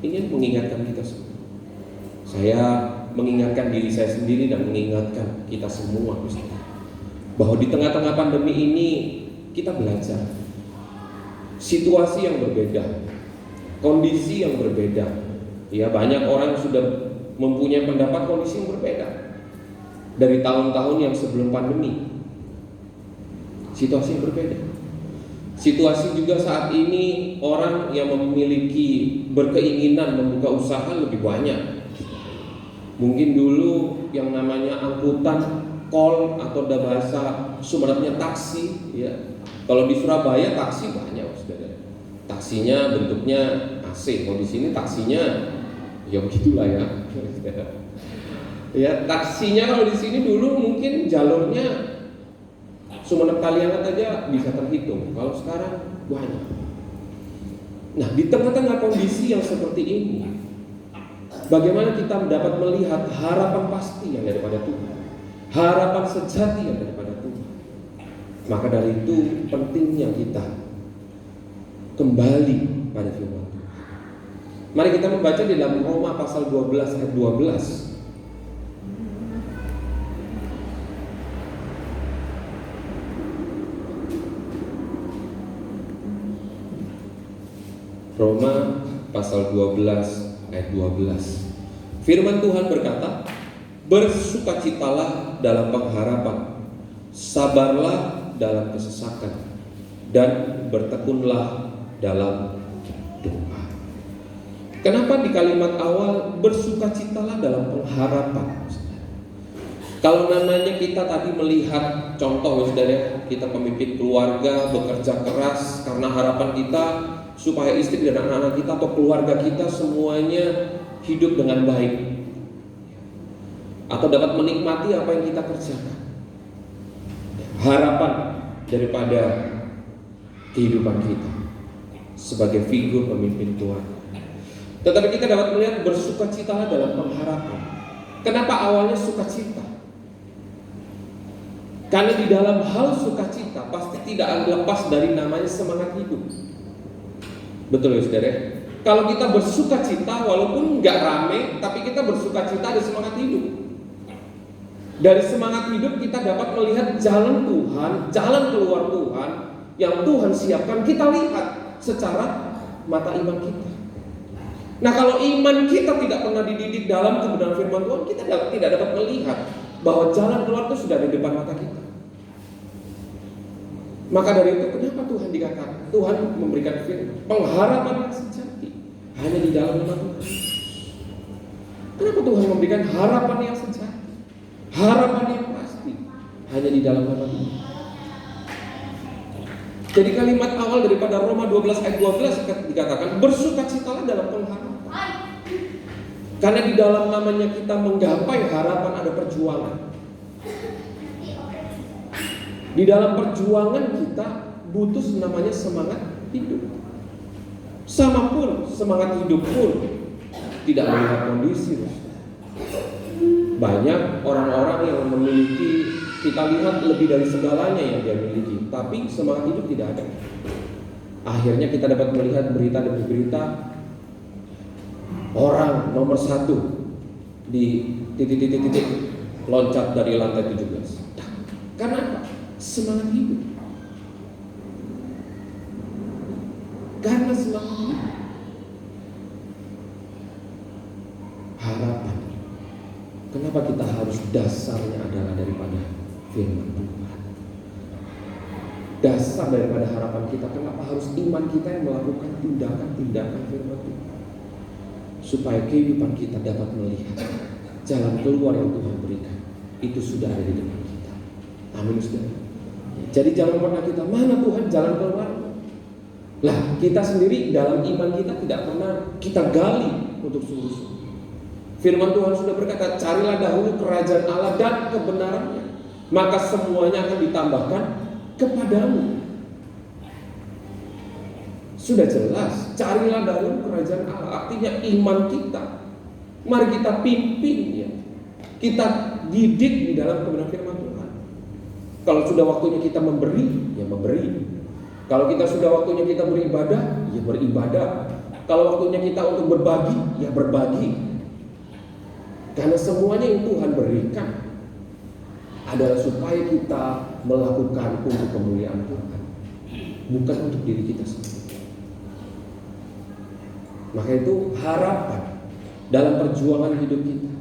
ingin mengingatkan kita semua. Saya mengingatkan diri saya sendiri dan mengingatkan kita semua, saudara, bahwa di tengah-tengah pandemi ini kita belajar situasi yang berbeda, kondisi yang berbeda. Ya, banyak orang sudah mempunyai pendapat kondisi yang berbeda. dari tahun-tahun yang sebelum pandemi. Situasi yang berbeda. Situasi juga saat ini orang yang memiliki berkeinginan membuka usaha lebih banyak. Mungkin dulu yang namanya angkutan kol atau ada bahasa Sumatera taksi, ya. Kalau di Surabaya taksi banyak, saudara. Taksinya bentuknya AC. Kalau di sini taksinya ya begitulah ya. Ya, taksinya kalau di sini dulu mungkin jalurnya Sumenep Kaliangat aja bisa terhitung. Kalau sekarang banyak. Nah, di tengah-tengah kondisi yang seperti ini, bagaimana kita dapat melihat harapan pasti yang daripada Tuhan, harapan sejati yang daripada Tuhan. Maka dari itu pentingnya kita kembali pada firman Tuhan. Mari kita membaca di dalam Roma pasal 12 ayat 12. Roma pasal 12 ayat 12. Firman Tuhan berkata, bersukacitalah dalam pengharapan, sabarlah dalam kesesakan, dan bertekunlah dalam doa. Kenapa di kalimat awal bersukacitalah dalam pengharapan? Kalau namanya kita tadi melihat contoh, saudara, kita pemimpin keluarga bekerja keras karena harapan kita supaya istri dan anak-anak kita atau keluarga kita semuanya hidup dengan baik atau dapat menikmati apa yang kita kerjakan. Harapan daripada kehidupan kita sebagai figur pemimpin keluarga. Tetapi kita dapat melihat bersukacitalah dalam pengharapan. Kenapa awalnya sukacita? Karena di dalam hal sukacita pasti tidak lepas dari namanya semangat hidup. Betul ya saudara? Kalau kita bersukacita walaupun nggak rame, tapi kita bersukacita ada semangat hidup. Dari semangat hidup kita dapat melihat jalan Tuhan, jalan keluar Tuhan yang Tuhan siapkan, kita lihat secara mata iman kita. Nah, kalau iman kita tidak pernah dididik dalam kebenaran firman Tuhan, kita tidak dapat melihat bahwa jalan keluar itu sudah di depan mata kita. Maka dari itu kenapa Tuhan dikatakan, Tuhan memberikan firman pengharapan yang sejati hanya di dalam nama Tuhan. Kenapa Tuhan memberikan harapan yang sejati, harapan yang pasti hanya di dalam nama Tuhan. Jadi kalimat awal daripada Roma 12 ayat 12 dikatakan bersukacitalah dalam pengharapan. Karena di dalam namanya kita menggapai harapan ada perjuangan. Di dalam perjuangan kita butuh namanya semangat hidup. Sama pun semangat hidup pun tidak melihat kondisi. Banyak orang-orang yang memiliki, kita lihat lebih dari segalanya yang dia miliki, tapi semangat hidup tidak ada. Akhirnya kita dapat melihat berita demi berita orang nomor 1 di titik-titik loncat dari lantai 17. Karena apa? Semangat hidup. Karena semangat hidup. Harapan. Kenapa kita harus dasarnya adalah daripada firman Tuhan. Dasar daripada harapan kita, kenapa harus iman kita yang melakukan tindakan-tindakan firman Tuhan, supaya kehidupan kita dapat melihat jalan keluar yang Tuhan berikan. Itu sudah ada di depan kita. Amin, saudara. Jadi jangan pernah kita, mana Tuhan jalan keluar? Lah, kita sendiri dalam iman kita tidak pernah kita gali untuk sungguh-sungguh. Firman Tuhan sudah berkata, carilah dahulu kerajaan Allah dan kebenarannya, maka semuanya akan ditambahkan kepadamu. Sudah jelas, carilah dahulu kerajaan Allah. Artinya iman kita, mari kita pimpin ya. Kita didik di dalam kebenaran firman Tuhan. Kalau sudah waktunya kita memberi, ya memberi. Kalau kita sudah waktunya kita beribadah, ya beribadah. Kalau waktunya kita untuk berbagi, ya berbagi. Karena semuanya yang Tuhan berikan adalah supaya kita melakukan untuk kemuliaan Tuhan, bukan untuk diri kita sendiri. Maka itu harapan dalam perjuangan hidup kita,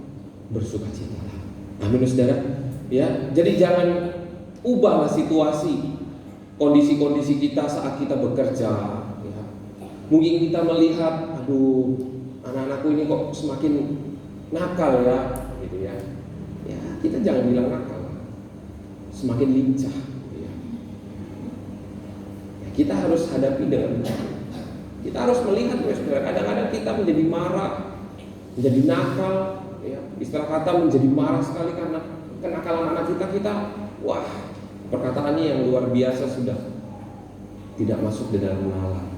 bersukacitalah. Amin, saudara. Ya, jadi jangan ubahlah situasi, kondisi-kondisi kita saat kita bekerja. Ya. Mungkin kita melihat, aduh, anak-anakku ini kok semakin nakal ya, gitu ya. Ya, kita jangan bilang nakal, semakin lincah. Ya. Ya, kita harus hadapi dengan kita harus melihat, kadang-kadang kita menjadi marah, menjadi nakal, ya, istilah kata menjadi marah sekali karena kenakalan anak kita, wah, perkataannya yang luar biasa sudah tidak masuk di dalam nalar.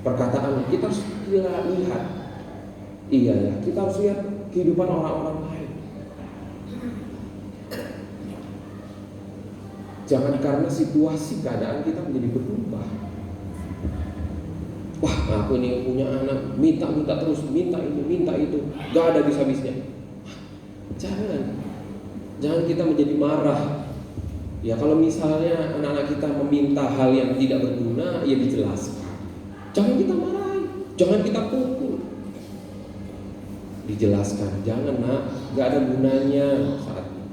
Perkataan kita harus lihat, iya ya, kita harus lihat kehidupan orang-orang lain. Jangan karena situasi keadaan kita menjadi berubah. Wah, aku ini punya anak, minta terus, minta ini, minta itu, gak ada habis-habisnya. Jangan kita menjadi marah. Ya, kalau misalnya anak-anak kita meminta hal yang tidak berguna, ya dijelaskan. Jangan kita marahi, jangan kita pukul. Dijelaskan, jangan nak, gak ada gunanya saat ini.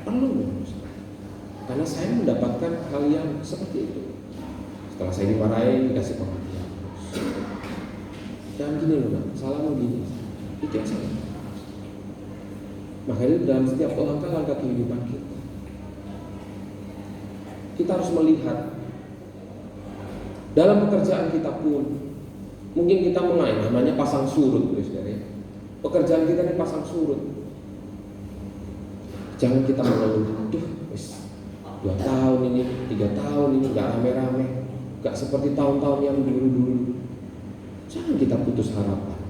Perlu, karena saya mendapatkan hal yang seperti itu. Setelah saya dimarahin, dikasih pengertian. Jangan gini loh, nak, salahmu gini. Itu yang salah. Makanya dalam setiap langkah-langkah kehidupan kita harus melihat. Dalam pekerjaan kita pun, mungkin kita namanya pasang surut, saudara. Pekerjaan kita ini pasang surut. Jangan kita mengeluh, 2 tahun ini, 3 tahun ini gak rame-rame, gak seperti tahun-tahun yang dulu-dulu. Jangan kita putus harapan.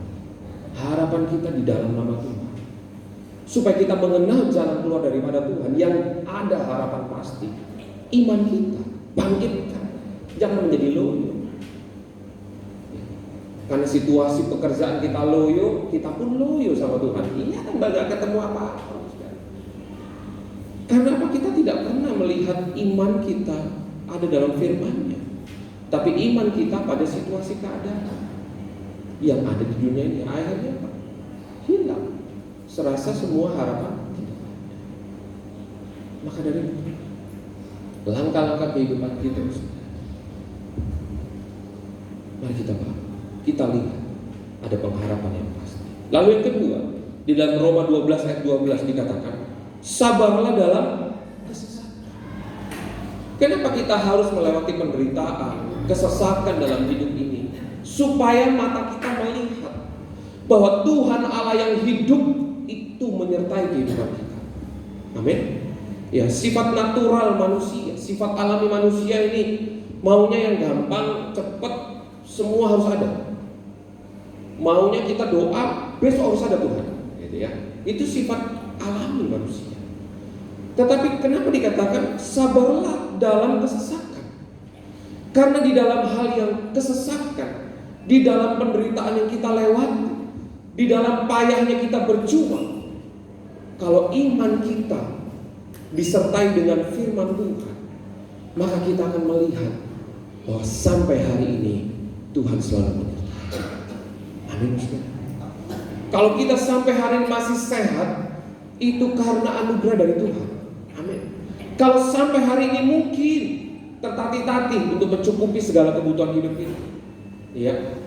Harapan kita di dalam nama Tuhan, supaya kita mengenal jalan keluar daripada Tuhan yang ada harapan pasti. Iman kita bangkitkan, jangan menjadi loyo. Karena situasi pekerjaan kita loyo, kita pun loyo sama Tuhan. Iya kan, gak ketemu apa-apa. Karena apa? Kita tidak pernah melihat iman kita ada dalam firman-Nya, tapi iman kita pada situasi keadaan yang ada di dunia ini. Akhirnya apa? Hilang. Serasa semua harapan tidak ada. Maka dari itu, langkah-langkah kehidupan kita, mari kita lihat ada pengharapan yang pasti. Lalu yang kedua, di dalam Roma 12 ayat 12 dikatakan, sabarlah dalam kesesakan. Kenapa kita harus melewati penderitaan, kesesakan dalam hidup ini? Supaya mata kita melihat bahwa Tuhan Allah yang hidup itu menyertai kehidupan kita. Amin. Ya, sifat natural manusia, sifat alami manusia ini maunya yang gampang, cepat, semua harus ada. Maunya kita doa, besok harus ada Tuhan, gitu ya. Itu sifat alami manusia. Tetapi kenapa dikatakan sabarlah dalam kesesakan? Karena di dalam hal yang kesesakan, di dalam penderitaan yang kita lewati, di dalam payahnya kita berjuang, kalau iman kita disertai dengan firman Tuhan, maka kita akan melihat bahwa sampai hari ini Tuhan selalu menyertai. Amin. Kalau kita sampai hari ini masih sehat, itu karena anugerah dari Tuhan. Amin. Kalau sampai hari ini mungkin tertatih-tatih untuk mencukupi segala kebutuhan hidup kita, ya,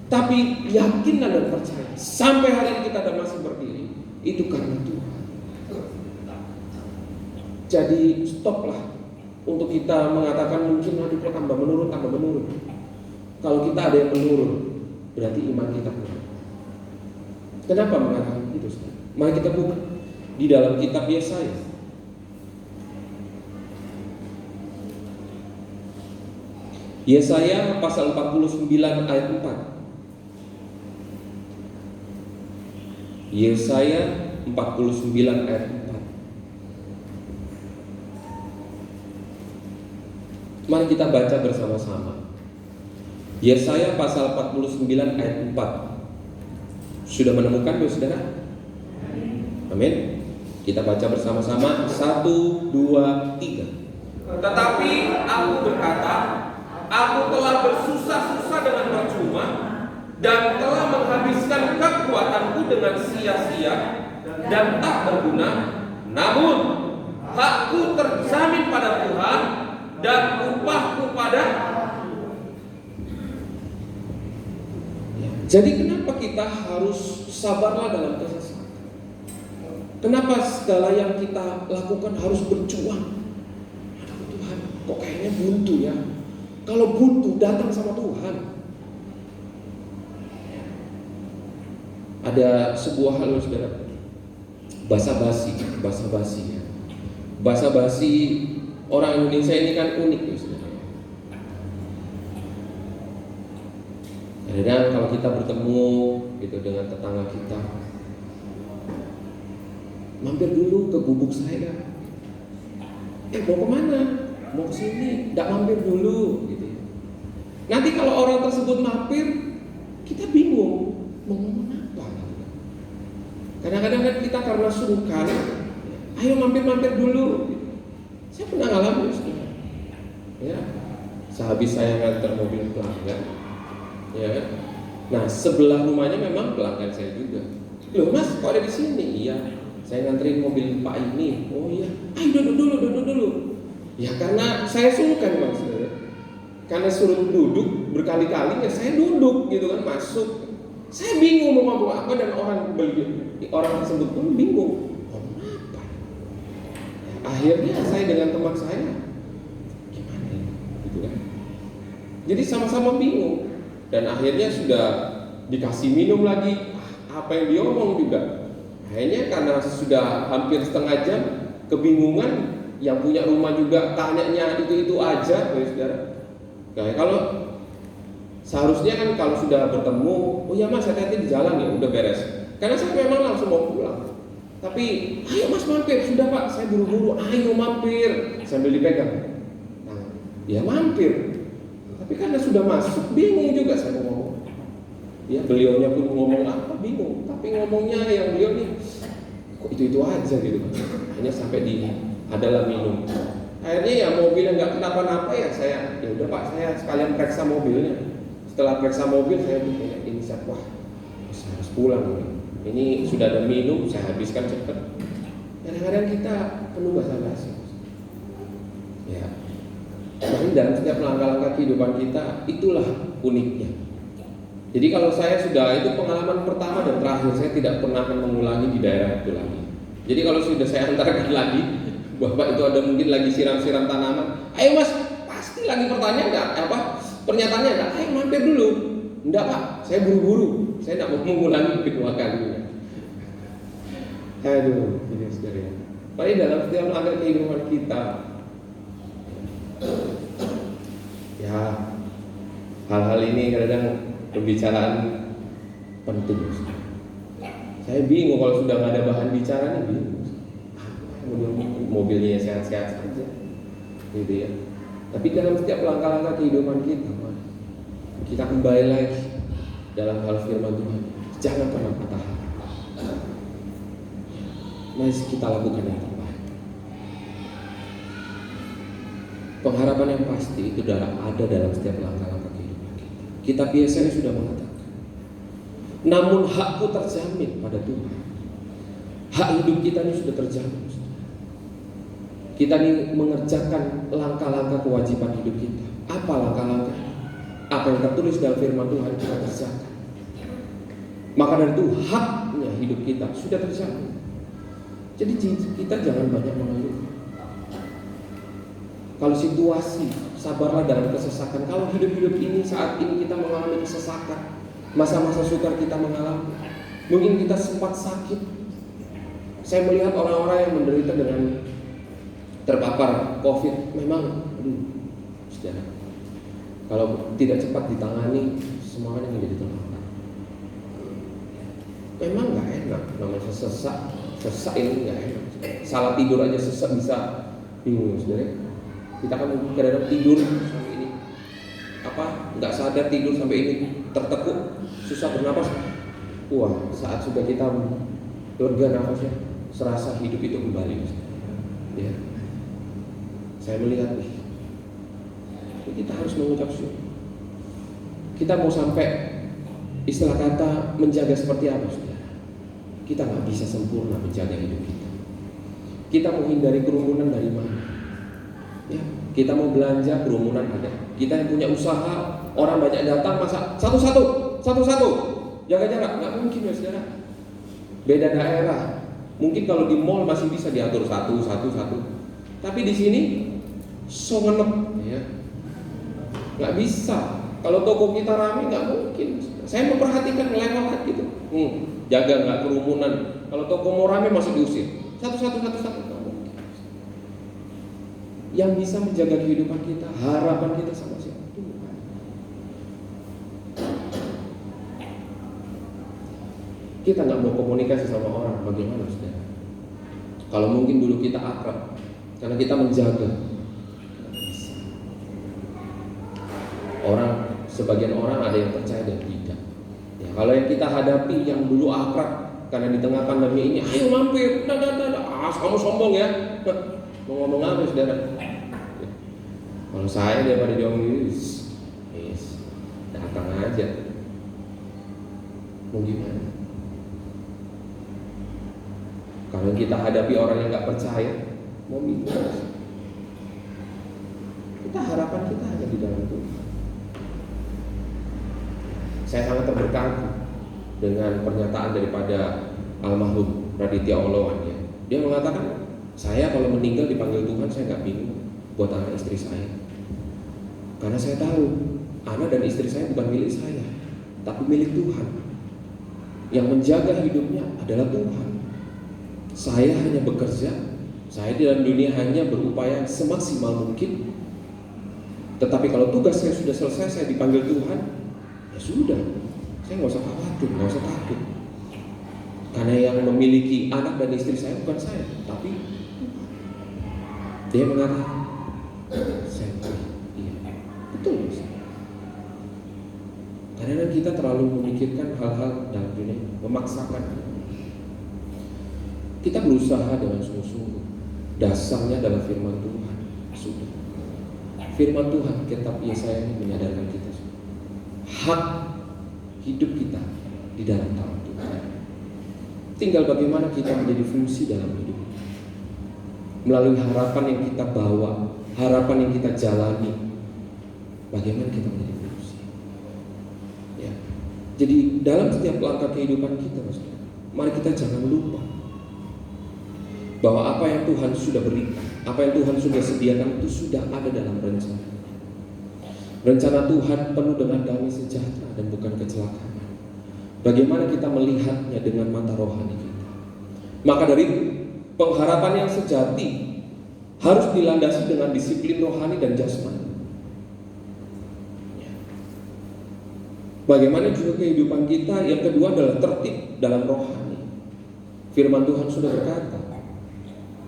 tapi yakinlah dan percaya, sampai hari ini kita masih berdiri, itu karena Tuhan. Jadi stoplah untuk kita mengatakan mungkin nanti kok tambah menurun. Kalau kita ada yang menurun, berarti iman kita kurang. Kenapa mengatakan itu? Mari kita buka di dalam kitab Yesaya. Yesaya pasal 49 ayat 4. Yesaya 49 ayat 4. Mari kita baca bersama-sama. Yesaya pasal 49 ayat 4. Sudah menemukan, saudara? Amin. Kita baca bersama-sama. 1, 2, 3. Tetapi aku berkata, aku telah bersusah-susah dengan percuma dan telah menghabiskan kekuatanku dengan sia-sia dan tak berguna. Namun hakku terjamin pada Tuhan dan upahku pada. Jadi kenapa kita harus sabarlah dalam kesesakan? Kenapa segala yang kita lakukan harus berjuang? Aduh Tuhan, kok kayaknya buntu ya? Kalau buntu datang sama Tuhan. Ada sebuah hal saudara, basa-basi ya. Basa-basi orang Indonesia ini kan unik ya saudara. Kadang kalau kita bertemu gitu dengan tetangga kita, mampir dulu ke gubuk saya. Mau kemana? Mau ke sini? Nggak mampir dulu gitu. Nanti kalau orang tersebut mampir, kita bingung mau ngomong apa. Kadang-kadang kan kita karena sungkan, ayo mampir dulu. Saya pernah ngalamin ya. Sehabis saya nganter mobil pelanggan, ya kan? Nah sebelah rumahnya memang pelanggan saya juga. Loh mas, kok ada di sini? Iya, saya nganterin mobil Pak ini. Oh iya, ayo duduk dulu. Ya karena saya sungkan mas, karena suruh duduk berkali-kali ya saya duduk gitu kan, masuk. Saya bingung mau ngomong apa dan orang tersebut pun bingung ngomong apa. Akhirnya saya dengan teman saya gimana gitu kan. Jadi sama-sama bingung dan akhirnya sudah dikasih minum lagi. Apa yang dia omong juga. Akhirnya karena sudah hampir setengah jam kebingungan, yang punya rumah juga tanyanya itu aja, saudara. Nah, kalau seharusnya kan kalau sudah bertemu, oh ya mas hati-hati di jalan ya, udah beres. Karena saya memang langsung mau pulang. Tapi, ayo mas mampir, sudah pak, saya buru-buru, ayo mampir, sambil dipegang. Nah, ya mampir. Tapi karena sudah masuk, bingung juga saya mau ngomong. Ya beliaunya pun ngomong apa, bingung. Tapi ngomongnya yang beliau nih, kok itu aja gitu. Hanya sampai adalah minum. Akhirnya ya mobilnya nggak kenapa-napa ya saya, ya udah pak, saya sekalian periksa mobilnya. Setelah periksa mobil saya pikir ini wah harus pulang ini sudah ada minum, saya habiskan cepat. Kadang-kadang kita penuh basa-basi. Ya, tapi dalam setiap langkah-langkah kehidupan kita itulah uniknya. Jadi kalau saya sudah itu pengalaman pertama dan terakhir, saya tidak pernah akan mengulangi di daerah itu lagi. Jadi kalau sudah saya antarkan lagi, bapak itu ada mungkin lagi siram-siram tanaman, ayo mas, pasti lagi pernyataannya enggak, ayo mampir dulu. Enggak pak, saya buru-buru, saya tidak mau mengulangi kedua kalinya. Aduh, ini saudara. Paling dalam setiap langkah kehidupan kita, ya hal-hal ini kadang pembicaraan penting. Saya bingung kalau sudah nggak ada bahan bicara nih, bingung. Mobilnya sehat-sehat saja, gitu ya. Tapi dalam setiap langkah-langkah kehidupan kita kembali lagi dalam hal firman Tuhan. Jangan pernah patah hati. Mari kita lakukan yang terbaik. Pengharapan yang pasti itu ada dalam setiap langkah-langkah kehidupan kita. Kitab Yesaya sudah mengatakan, namun hakku terjamin pada Tuhan. Hak hidup kita ini sudah terjamin. Kita ini mengerjakan langkah-langkah kewajiban hidup kita. Apa langkah-langkah? Apa yang tertulis dalam firman Tuhan kita kerjakan. Maka dari itu haknya hidup kita sudah terjamin. Jadi kita jangan banyak mengeluh. Kalau situasi, sabarlah dalam kesesakan. Kalau hidup-hidup ini saat ini kita mengalami kesesakan, masa-masa sukar kita mengalami, mungkin kita sempat sakit. Saya melihat orang-orang yang menderita dengan terpapar COVID, memang saudara, kalau tidak cepat ditangani, semuanya menjadi terlambat. Memang nggak enak, namanya sesak ini nggak enak. Salah tidur aja sesak bisa bingung, saudara. Kita kan kadang-kadang tidur sampai ini, nggak sadar tidur sampai ini tertekuk, susah bernapas. Wah, saat sudah kita lega nafasnya, serasa hidup itu kembali, ya. Saya melihat kita harus mengucap syukur. Kita mau sampai istilah kata menjaga seperti apa, saudara? Kita nggak bisa sempurna menjaga hidup kita. Kita mau hindari kerumunan dari mana? Ya, kita mau belanja, kerumunan ada. Kita yang punya usaha, orang banyak datang, masa satu-satu, jaga jarak, nggak mungkin ya saudara. Beda daerah, mungkin kalau di mall masih bisa diatur satu. Tapi di sini songenep, ya, nggak bisa. Kalau toko kita ramai nggak mungkin. Saya memperhatikan lewat gitu, jaga nggak kerumunan. Kalau toko mau ramai masih diusir, satu. Nggak mungkin. Yang bisa menjaga kehidupan kita, harapan kita sama siapa? Tuhan. Kita nggak mau komunikasi sama orang, bagaimana saudara? Kalau mungkin dulu kita akrab, karena kita menjaga. Sebagian orang ada yang percaya dan tidak. Ya, kalau yang kita hadapi yang dulu akrab, karena di tengah pandemi ini, ayo mampir, kamu sombong ya. Mau ngomong apa saudara? Ya. Kalau saya daripada diomongin, datang aja. Mau gimana? Kalau kita hadapi orang yang nggak percaya, mau minta. Kita harapan kita hanya di dalam Tuhan. Saya sangat terberkati dengan pernyataan daripada almarhum Raditya Oloan ya. Dia mengatakan, saya kalau meninggal dipanggil Tuhan, saya nggak bingung buat anak istri saya. Karena saya tahu anak dan istri saya bukan milik saya, tapi milik Tuhan. Yang menjaga hidupnya adalah Tuhan. Saya hanya bekerja, saya di dalam dunia hanya berupaya semaksimal mungkin. Tetapi kalau tugas saya sudah selesai, saya dipanggil Tuhan, ya sudah, saya nggak usah khawatir, nggak usah takut. Karena yang memiliki anak dan istri saya bukan saya, tapi dia mengatakan, saya iya, betul. Karena kita terlalu memikirkan hal-hal dalam dunia, memaksakan. Kita berusaha dengan sungguh-sungguh. Dasarnya adalah firman Tuhan. Sudah. Firman Tuhan, kitab Yesaya ini menyadarkan kita. Hak hidup kita di dalam tangan Tuhan. Tinggal bagaimana kita menjadi fungsi dalam hidup. Melalui harapan yang kita bawa, harapan yang kita jalani. Bagaimana kita menjadi fungsi. Ya. Jadi dalam setiap langkah kehidupan kita, mari kita jangan lupa bahwa apa yang Tuhan sudah berikan, apa yang Tuhan sudah sediakan itu sudah ada dalam rencana. Rencana Tuhan penuh dengan damai sejahtera dan bukan kecelakaan. Bagaimana kita melihatnya dengan mata rohani kita? Maka dari itu, pengharapan yang sejati harus dilandasi dengan disiplin rohani dan jasmani. Bagaimana juga kehidupan kita? Yang kedua adalah tertib dalam rohani. Firman Tuhan sudah berkata,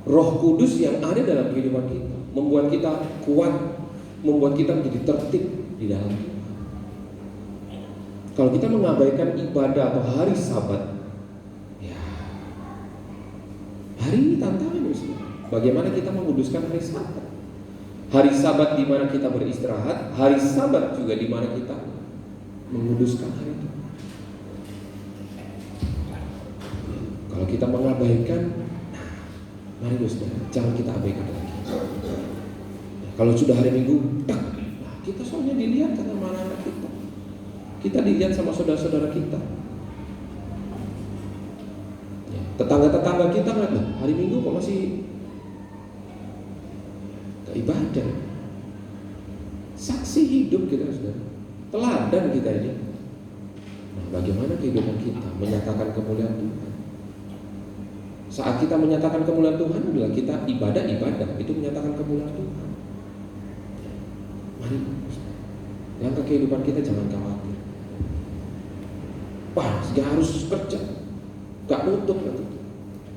Roh Kudus yang ada dalam kehidupan kita membuat kita kuat, membuat kita menjadi tertib di dalam Tuhan. Kalau kita mengabaikan ibadah atau hari Sabat, ya, hari ini tantangan ya. Bagaimana kita menguduskan hari Sabat? Hari Sabat di mana kita beristirahat, hari Sabat juga di mana kita menguduskan hari itu. Kalau kita mengabaikan, mari saudara, jangan kita abaikan lagi. Kalau sudah hari Minggu, kita soalnya dilihat sama anak-anak kita. Kita dilihat sama saudara-saudara kita. Tetangga-tetangga kita nggak, hari Minggu kok masih gak ibadah. Saksi hidup kita, saudara. Teladan kita ini. Nah, bagaimana kehidupan kita menyatakan kemuliaan Tuhan? Saat kita menyatakan kemuliaan Tuhan, bila kita ibadah, itu menyatakan kemuliaan Tuhan. Mari, langkah kehidupan kita jangan khawatir. Wah, harus kerja, gak nutup nanti,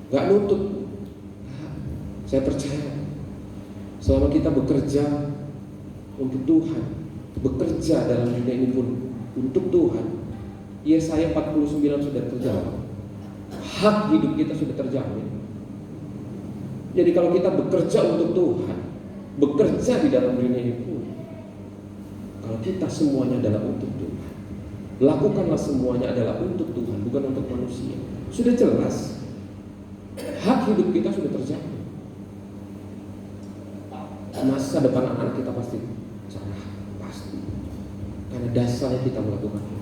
gak nutup. Saya percaya, selama kita bekerja untuk Tuhan, bekerja dalam dunia ini pun untuk Tuhan, Yesaya 49 sudah terjawab. Hak hidup kita sudah terjamin. Jadi kalau kita bekerja untuk Tuhan, bekerja di dalam dunia ini pun, kalau kita semuanya adalah untuk Tuhan, lakukanlah semuanya adalah untuk Tuhan, bukan untuk manusia. Sudah jelas, hak hidup kita sudah terjamin. masa depan anak kita pasti cerah, pasti. Karena dasarnya kita melakukan itu.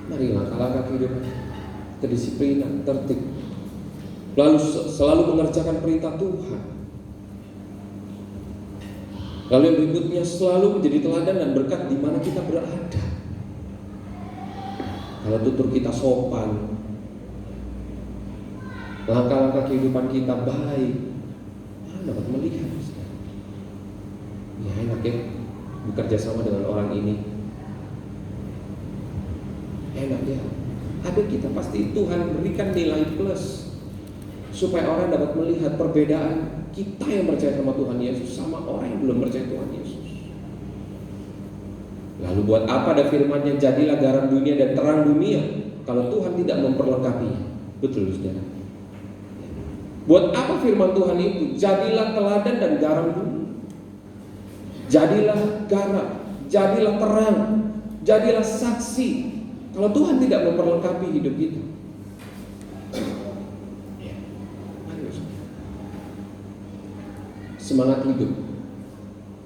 Mari langkah-langkah kehidupan, kedisiplinan, tertib, lalu selalu mengerjakan perintah Tuhan. Lalu yang berikutnya, selalu menjadi teladan dan berkat di mana kita berada. Kalau tutur kita sopan, langkah-langkah kehidupan kita baik, orang dapat melihat. Ya enak ya, bekerja sama dengan orang ini. Enak ya, ada kita pasti Tuhan berikan nilai plus supaya orang dapat melihat perbedaan kita yang percaya sama Tuhan Yesus sama orang yang belum percaya Tuhan Yesus. Lalu buat apa ada firman-Nya, jadilah garam dunia dan terang dunia, kalau Tuhan tidak memperlengkapinya? Betul saudara. Buat apa firman Tuhan itu? Jadilah teladan dan garam dunia. Jadilah garam, jadilah terang, jadilah saksi. Kalau Tuhan tidak memperlengkapi hidup kita, semangat hidup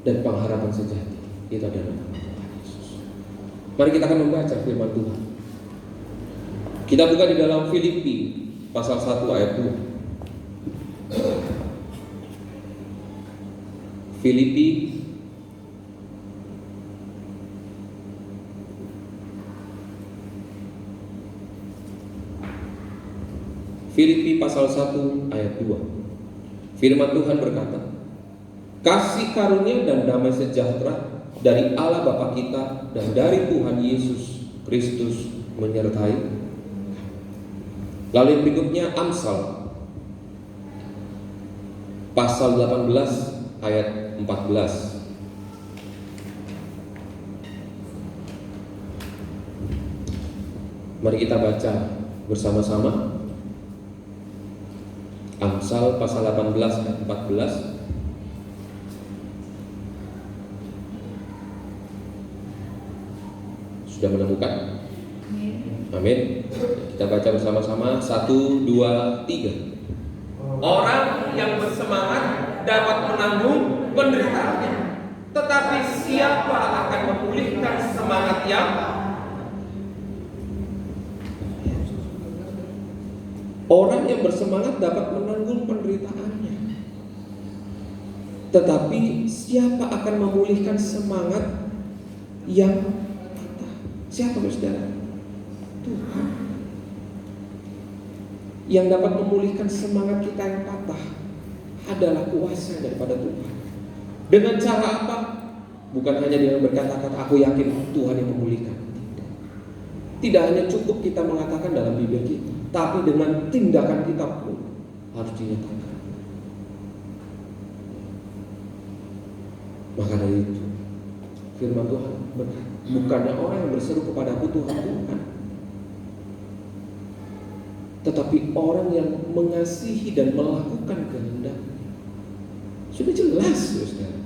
dan pengharapan sejati itu adalah nama Tuhan Yesus. Mari kita akan membaca firman Tuhan. Kita buka di dalam Filipi pasal 1 ayat 2. Filipi pasal 1 ayat 2. Firman Tuhan berkata, kasih karunia dan damai sejahtera dari Allah Bapa kita dan dari Tuhan Yesus Kristus menyertai. Lalu yang berikutnya Amsal pasal 18 ayat 14. Mari kita baca bersama-sama. Amsal pasal 18 ayat 14. Sudah menemukan? Amin. Kita baca bersama-sama. 1, 2, 3. Orang yang bersemangat dapat menanggung penderitaannya, tetapi siapa akan memulihkan semangat yang Orang yang bersemangat dapat menanggung penderitaannya, tetapi siapa akan memulihkan semangat yang patah? Siapa saudara? Tuhan. Yang dapat memulihkan semangat kita yang patah adalah kuasa daripada Tuhan. Dengan cara apa? Bukan hanya dengan berkata-kata aku yakin Tuhan yang memulihkan. Tidak hanya cukup kita mengatakan dalam bibir kita, tapi dengan tindakan kita pun harus dinyatakan. Maka dari itu firman Tuhan berkata, bukannya orang yang berseru kepadaku Tuhan, Tuhan, tetapi orang yang mengasihi dan melakukan kehendak-Nya. Sudah jelas, saudara.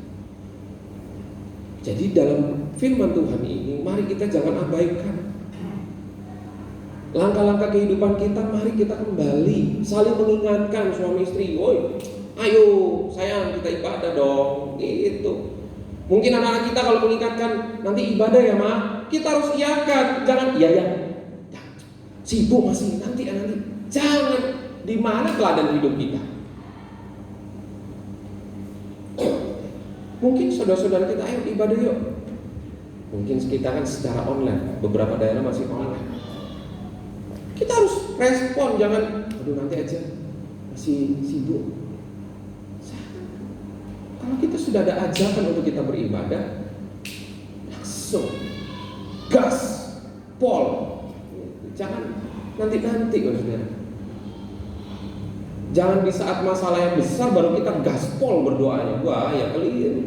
Jadi dalam firman Tuhan ini, mari kita jangan abaikan langkah-langkah kehidupan kita. Mari kita kembali saling mengingatkan suami istri, woi, ayo sayang kita ibadah dong, gitu. Mungkin anak-anak kita kalau mengingatkan nanti ibadah ya ma, kita harus iyakan, jangan iya ya, sibuk masih nanti. Jangan. Di mana teladan hidup kita? Mungkin saudara-saudara kita, ayo ibadah yuk. Mungkin kita kan secara online, beberapa daerah masih online. Kita harus respon, jangan aduh nanti aja, masih sibuk. Kalau kita sudah ada ajakan untuk kita beribadah, langsung gas, pol. Jangan nanti saudara. Jangan di saat masalah yang besar baru kita gaspol berdoanya. Wah ya keliru.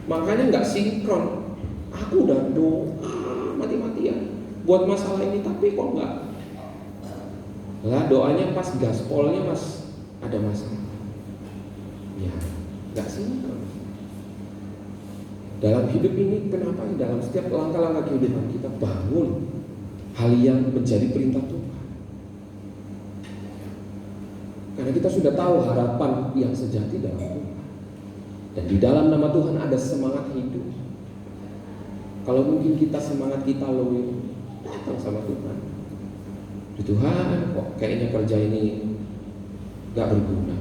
Makanya nggak sinkron. Aku udah doa mati-matian buat masalah ini, tapi kok nggak? Lah doanya pas gaspolnya pas ada masalah. Ya nggak sinkron. Dalam hidup ini kenapa dalam setiap langkah-langkah kehidupan kita bangun hal yang menjadi perintah Tuhan. Karena kita sudah tahu harapan yang sejati dalam Tuhan. Dan di dalam nama Tuhan ada semangat hidup. Kalau mungkin kita semangat kita low, datang sama Tuhan. Di Tuhan kok kayaknya kerja ini gak berguna,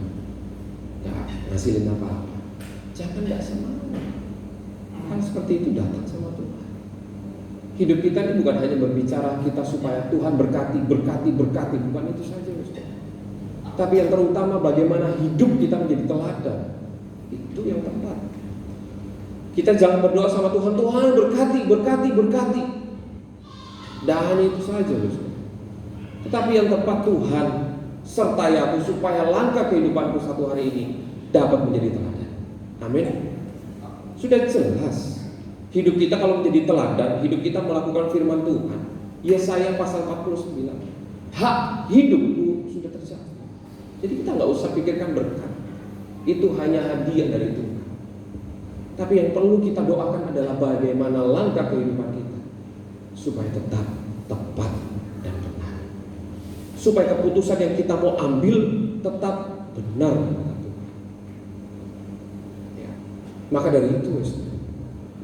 gak ngasilin apa-apa. Jangan gak semangat. Hal seperti itu datang sama Tuhan. Hidup kita ini bukan hanya berbicara kita supaya Tuhan berkati, bukan itu saja, tapi yang terutama bagaimana hidup kita menjadi teladan. Itu yang tepat. Kita jangan berdoa sama Tuhan, Tuhan berkati. Dan itu saja, tetapi yang tepat, Tuhan sertai aku supaya langkah kehidupanku satu hari ini dapat menjadi teladan. Amin. Sudah jelas, hidup kita kalau menjadi teladan, hidup kita melakukan firman Tuhan. Yesaya pasal 49, hak hidupku sudah tercapai. Jadi kita nggak usah pikirkan berkat, itu hanya hadiah dari Tuhan. Tapi yang perlu kita doakan adalah bagaimana langkah kehidupan kita supaya tetap tepat dan benar, supaya keputusan yang kita mau ambil tetap benar. Maka dari itu,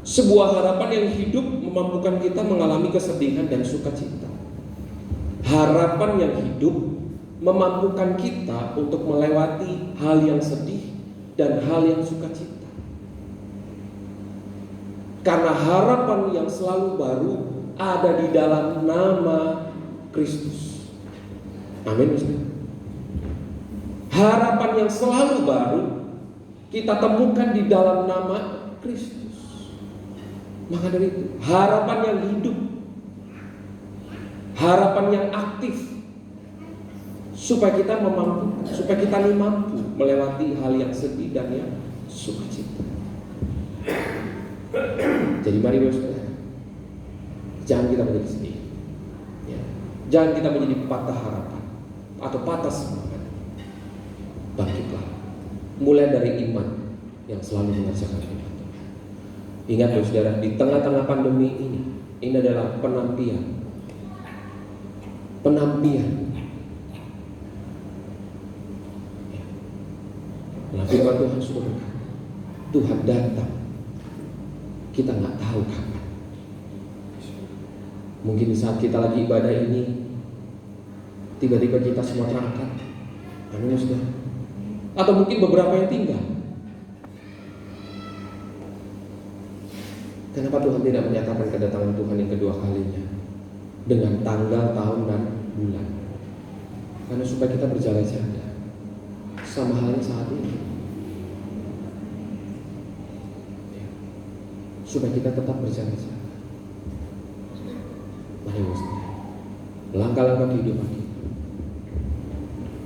sebuah harapan yang hidup memampukan kita mengalami kesedihan dan sukacita. Harapan yang hidup memampukan kita untuk melewati hal yang sedih dan hal yang sukacita. Karena harapan yang selalu baru ada di dalam nama Kristus. Amin. Harapan yang selalu baru kita temukan di dalam nama Kristus. Maka dari itu, harapan yang hidup, harapan yang aktif, supaya kita mampu melewati hal yang sedih dan yang sukacita. Jadi mari saudara, jangan kita menjadi sedih, ya. Jangan kita menjadi patah harapan atau patah semangat. Bangkitlah, mulai dari iman yang selalu mengerjakan firman Tuhan. Ingat saudara, di tengah-tengah pandemi ini adalah penampian. Nah, firman Tuhan sudah berkata, Tuhan datang. Kita nggak tahu kapan. Mungkin di saat kita lagi ibadah ini, tiba-tiba kita semua terangkat. Amin, saudara. Atau mungkin beberapa yang tinggal. Kenapa Tuhan tidak menyatakan kedatangan Tuhan yang kedua kalinya dengan tanggal, tahun, dan bulan? Karena supaya kita berjaga-jaga, sama halnya saat ini, supaya kita tetap berjaga-jaga. Mari langkah-langkah kehidupan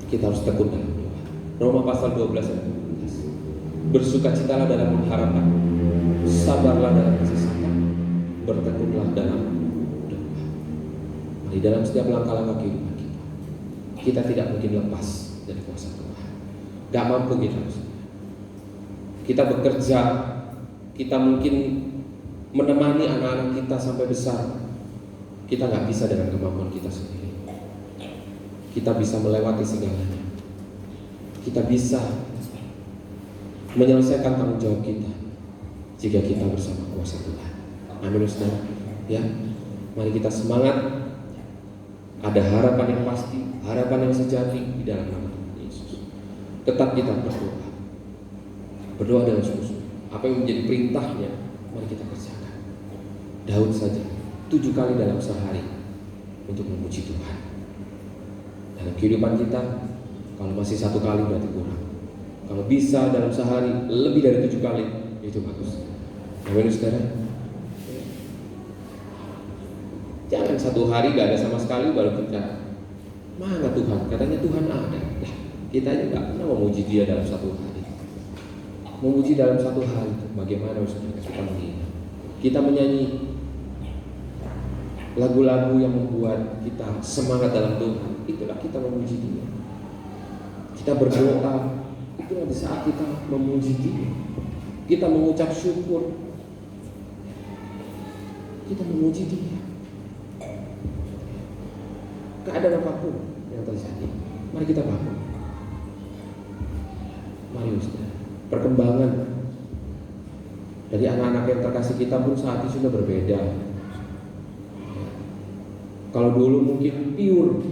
kita harus tekun dalam doa. Roma pasal 12 ayat 12. Bersukacitalah dalam pengharapan, sabarlah dalam kesesakan, bertekunlah dalam doa. Mari dalam setiap langkah-langkah kehidupan kita tidak mungkin lepas dari kuasa Tuhan. Gak mampu kita bekerja, kita mungkin menemani anak-anak kita sampai besar. Kita gak bisa dengan kemampuan kita sendiri. Kita bisa melewati segalanya. Kita bisa menyelesaikan tanggung jawab kita jika kita bersama kuasa Tuhan. Amin, saudara. Ya, mari kita semangat. Ada harapan yang pasti, harapan yang sejati di dalam nama Tuhan Yesus. Tetap kita berdoa dengan sungguh-sungguh. Apa yang menjadi perintahnya, mari kita kerjakan. Daud saja 7 kali dalam sehari untuk memuji Tuhan. Dalam kehidupan kita, kalau masih 1 kali berarti kurang. Kalau bisa dalam sehari lebih dari 7 kali, itu bagus. Amin, saudara. Jangan 1 hari gak ada sama sekali baru kita, mana Tuhan? Katanya Tuhan ada. Nah, kita aja gak pernah memuji Dia dalam 1 hari. Memuji dalam 1 hari, bagaimana kita menghina? Kita menyanyi lagu-lagu yang membuat kita semangat dalam Tuhan, itulah kita memuji Dia. Kita berdoa, itulah di saat kita memuji Dia. Kita mengucap syukur, kita memuji Dia. Keadaan apapun yang terjadi, mari kita bangun. Mari saudara, perkembangan dari anak-anak yang terkasih kita pun saat ini sudah berbeda. Kalau dulu mungkin pure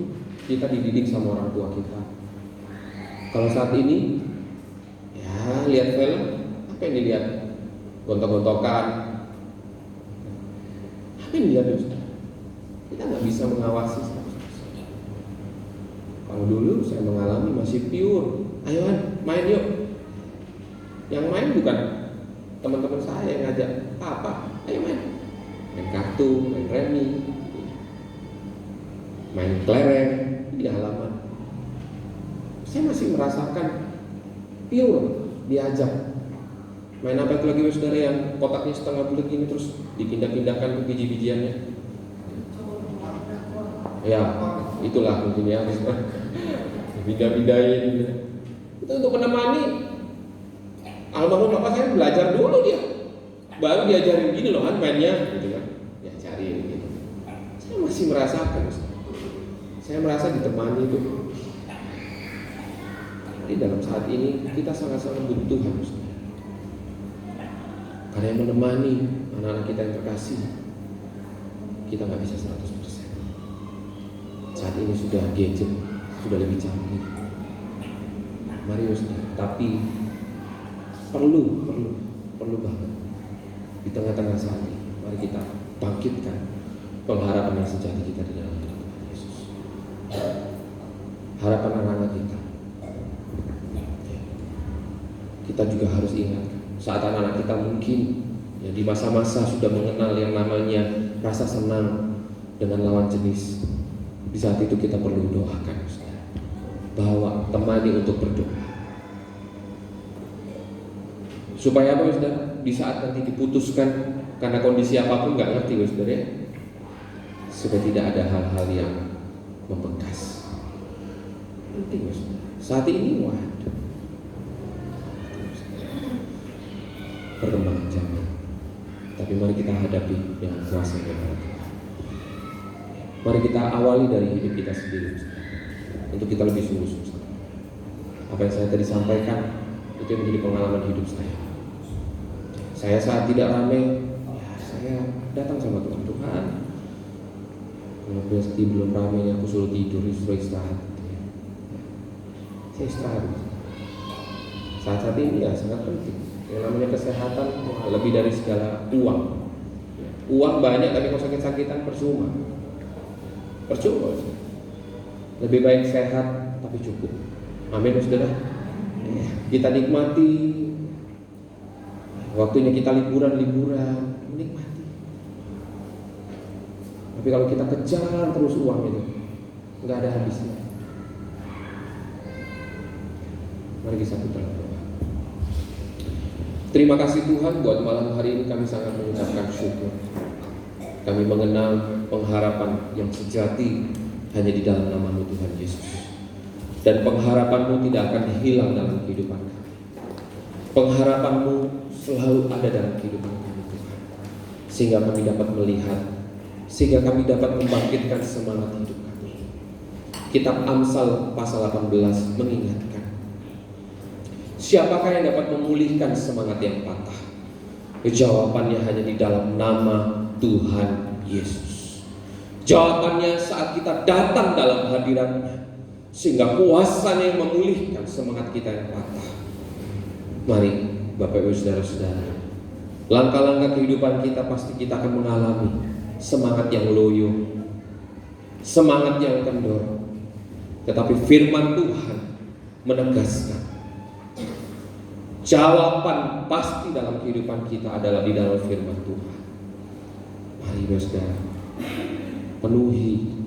kita dididik sama orang tua kita. Kalau saat ini ya lihat film, apa yang dilihat? Gontok-gontokan. Apa yang dilihat Ustaz? Kita nggak bisa mengawasi. Kalau dulu saya mengalami masih pure. Ayo main yuk. Yang main bukan teman-teman saya yang ngajak. Apa? Ayo main. Main kartu, main remi, main kelereng di halaman. Saya masih merasakan pure diajak. Main apa itu lagi saudara yang kotaknya setengah bulat gini terus dipindah-pindahkan ke biji-bijiannya? Ya, itulah mungkin ya. Pindah-pindahin. Itu untuk menemani. Almarhum bapak saya belajar dulu dia. Baru diajarin gini loh kan mainnya, gitu kan. Diajarin gitu. Saya masih merasakan. Saya merasa ditemani itu. Jadi dalam saat ini kita sangat-sangat butuh Tuhan. Karena yang menemani anak-anak kita yang terkasih, kita nggak bisa 100%. Saat ini sudah gadget, sudah lebih canggih. Mari saudara, tapi perlu banget di tengah-tengah saat ini. Mari kita bangkitkan pengharapan yang sejati kita di dalam Tuhan Yesus. Harapan anak-anak kita juga harus ingat saat anak-anak kita mungkin ya di masa-masa sudah mengenal yang namanya rasa senang dengan lawan jenis. Di saat itu kita perlu doakan saudara, bahwa temani untuk berdoa supaya apa saudara? Di saat nanti diputuskan karena kondisi apapun nggak ngerti saudara ya, supaya tidak ada hal-hal yang membekas. Penting saudara. Saat ini waduh, perkembangan zaman. Tapi mari kita hadapi dengan kuasa dan Tuhan. Mari kita awali dari hidup kita sendiri untuk kita lebih sungguh-sungguh. Apa yang saya tadi sampaikan itu yang menjadi pengalaman hidup saya. Saya saat tidak ramai, ya saya datang sama Tuhan. Tuhan, kalau belum ramai aku suruh tidur, suruh istirahat. Saya istirahat. Saat ini ya sangat penting. Yang namanya kesehatan lebih dari segala uang. Uang banyak tapi kalau sakit-sakitan percuma. Lebih baik sehat tapi cukup. Amin saudara. Kita nikmati waktunya, kita liburan menikmati. Tapi kalau kita kejar terus uang itu nggak ada habisnya. Mari kita berdoa. Terima kasih Tuhan buat malam hari ini kami sangat mengucapkan syukur. Kami mengenal pengharapan yang sejati hanya di dalam nama-Mu Tuhan Yesus. Dan pengharapan-Mu tidak akan hilang dalam kehidupan kami. Pengharapan-Mu selalu ada dalam kehidupan kami Tuhan. Sehingga kami dapat melihat, sehingga kami dapat membangkitkan semangat hidup kami. Kitab Amsal pasal 18 mengingatkan, siapakah yang dapat memulihkan semangat yang patah? Jawabannya hanya di dalam nama Tuhan Yesus. Jawabannya saat kita datang dalam hadirat-Nya, sehingga kuasanya yang memulihkan semangat kita yang patah. Mari Bapak Ibu Saudara-saudara, langkah-langkah kehidupan kita pasti kita akan mengalami semangat yang loyo, semangat yang kendor. Tetapi firman Tuhan menegaskan jawaban pasti dalam kehidupan kita adalah di dalam firman Tuhan. Mari saudara, penuhi,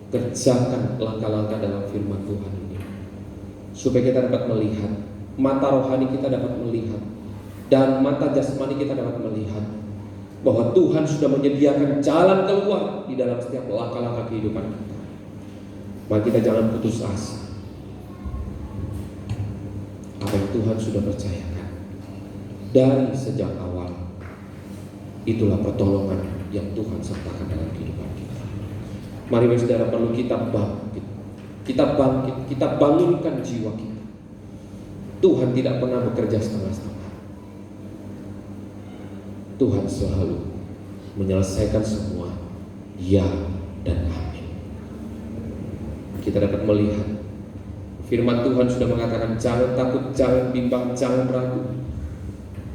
kerjakan langkah-langkah dalam firman Tuhan ini, supaya kita dapat melihat, mata rohani kita dapat melihat, dan mata jasmani kita dapat melihat bahwa Tuhan sudah menyediakan jalan keluar di dalam setiap langkah-langkah kehidupan kita. Mari kita jangan putus asa. Apa yang Tuhan sudah percayakan dari sejak awal, itulah pertolongan yang Tuhan sertakan dalam kehidupan kita. Mari saudara, perlu kita bangkit, kita bangunkan jiwa kita. Tuhan tidak pernah bekerja setengah-setengah. Tuhan selalu menyelesaikan semua ya dan amin. Kita dapat melihat firman Tuhan sudah mengatakan jangan takut, jangan bimbang, jangan ragu.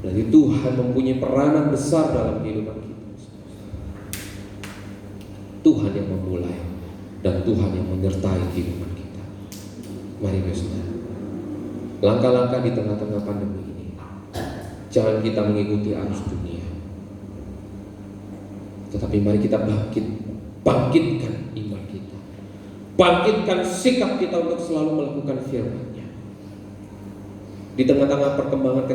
Jadi Tuhan mempunyai peranan besar dalam kehidupan kita. Tuhan yang memulai dan Tuhan yang menyertai kehidupan kita. Mari saudara, langkah-langkah di tengah-tengah pandemi ini, jangan kita mengikuti arus dunia, tetapi mari kita bangkitkan iman kita, bangkitkan sikap kita untuk selalu melakukan firman-Nya. Di tengah-tengah perkembangan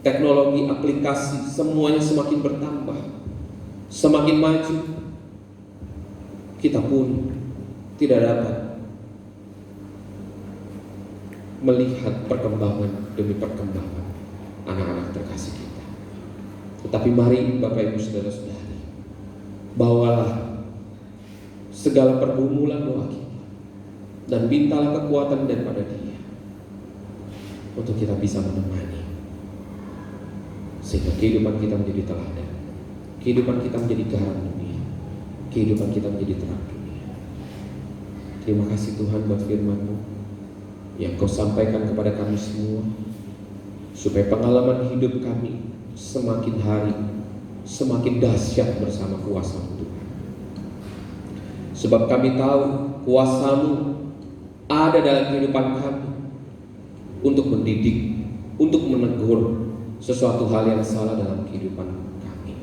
teknologi aplikasi semuanya semakin bertambah, semakin maju, kita pun tidak dapat melihat perkembangan demi perkembangan anak-anak terkasih kita. Tetapi mari Bapak Ibu Saudara-saudari, bawalah segala pergumulan doa kita dan mintalah kekuatan daripada Dia untuk kita bisa menemani, sehingga kehidupan kita menjadi teladan, kehidupan kita menjadi garam dunia, kehidupan kita menjadi terang dunia. Terima kasih Tuhan buat firman-Mu yang Kau sampaikan kepada kami semua, supaya pengalaman hidup kami semakin hari semakin dahsyat bersama kuasa-Mu Tuhan. Sebab kami tahu kuasa-Mu ada dalam kehidupan kami untuk mendidik, untuk menegur sesuatu hal yang salah dalam kehidupan kami.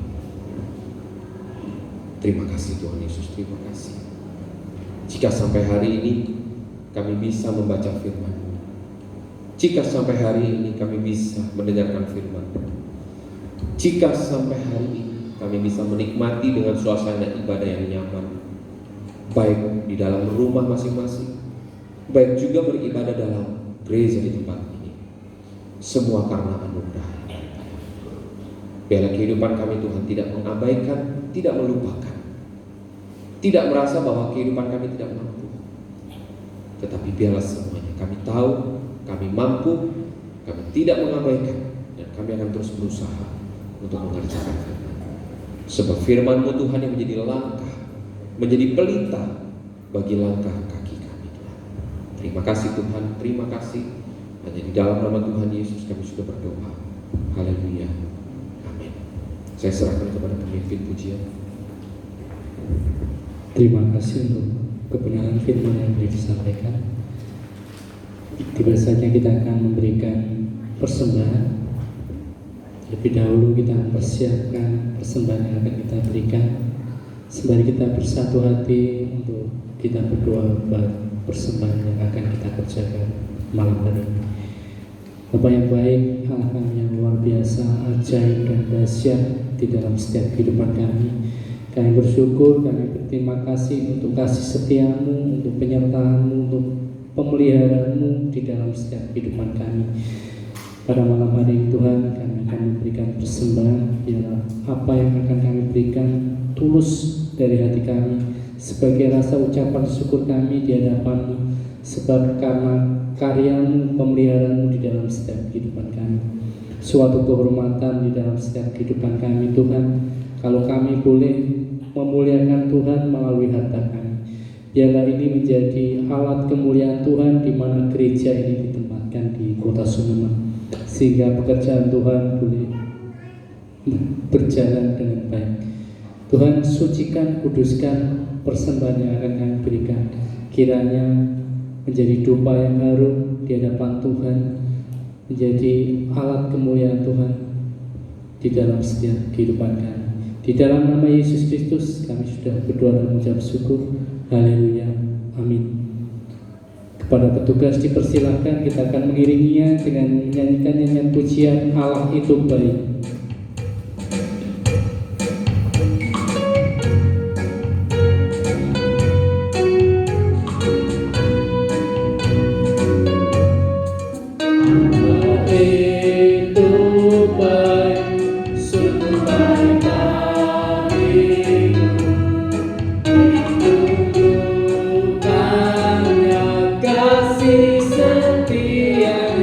Terima kasih Tuhan Yesus, terima kasih. Jika sampai hari ini kami bisa membaca firman-Mu, jika sampai hari ini kami bisa mendengarkan firman-Mu, jika sampai hari ini kami bisa menikmati dengan suasana ibadah yang nyaman, baik di dalam rumah masing-masing, baik juga beribadah dalam gereja di tempat ini, semua karena anugerah. Biarlah kehidupan kami Tuhan tidak mengabaikan, tidak melupakan, tidak merasa bahwa kehidupan kami tidak mampu, tetapi biarlah semuanya kami tahu kami mampu, kami tidak mengabaikan, dan kami akan terus berusaha untuk mengerjakan firman. Sebab firman-Mu Tuhan yang menjadi langkah, menjadi pelita bagi langkah kaki kami Tuhan. Terima kasih Tuhan, terima kasih. Hanya di dalam nama Tuhan Yesus kami sudah berdoa. Haleluya, amin. Saya serahkan kepada pemimpin pujian. Terima kasih untuk kebenaran firman yang disampaikan. Tiba saja kita akan memberikan persembahan. Lebih dahulu kita mempersiapkan persembahan yang akan kita berikan. Sembari kita bersatu hati untuk kita berdoa buat persembahan yang akan kita kerjakan malam hari ini. Bapa yang baik, Allah kami yang luar biasa, ajaib dan dahsyat di dalam setiap kehidupan kami. Kami bersyukur, kami berterima kasih untuk kasih setia-Mu, untuk penyertaan-Mu, untuk pemeliharaan-Mu di dalam setiap kehidupan kami. Pada malam hari ini Tuhan, kami akan memberikan persembahan, biarlah apa yang akan kami berikan tulus dari hati kami sebagai rasa ucapan syukur kami di hadapan-Mu, sebab karena karya-Mu, pemeliharaan-Mu di dalam setiap kehidupan kami, suatu kehormatan di dalam setiap kehidupan kami Tuhan. Kalau kami boleh memuliakan Tuhan melalui harta kami, biarlah ini menjadi alat kemuliaan Tuhan di mana gereja ini ditempatkan di kota Sumeneb, sehingga pekerjaan Tuhan boleh berjalan dengan baik. Tuhan, sucikan, kuduskan persembahan yang akan kami berikan, kiranya menjadi dupa yang harum di hadapan Tuhan, menjadi alat kemuliaan Tuhan di dalam setiap kehidupan kami. Di dalam nama Yesus Kristus kami sudah berdoa dan mengucap syukur. Haleluya, amin. Kepada petugas dipersilahkan, kita akan mengiringinya dengan menyanyikan nyanyian pujian Allah Itu Baik. Kasih setia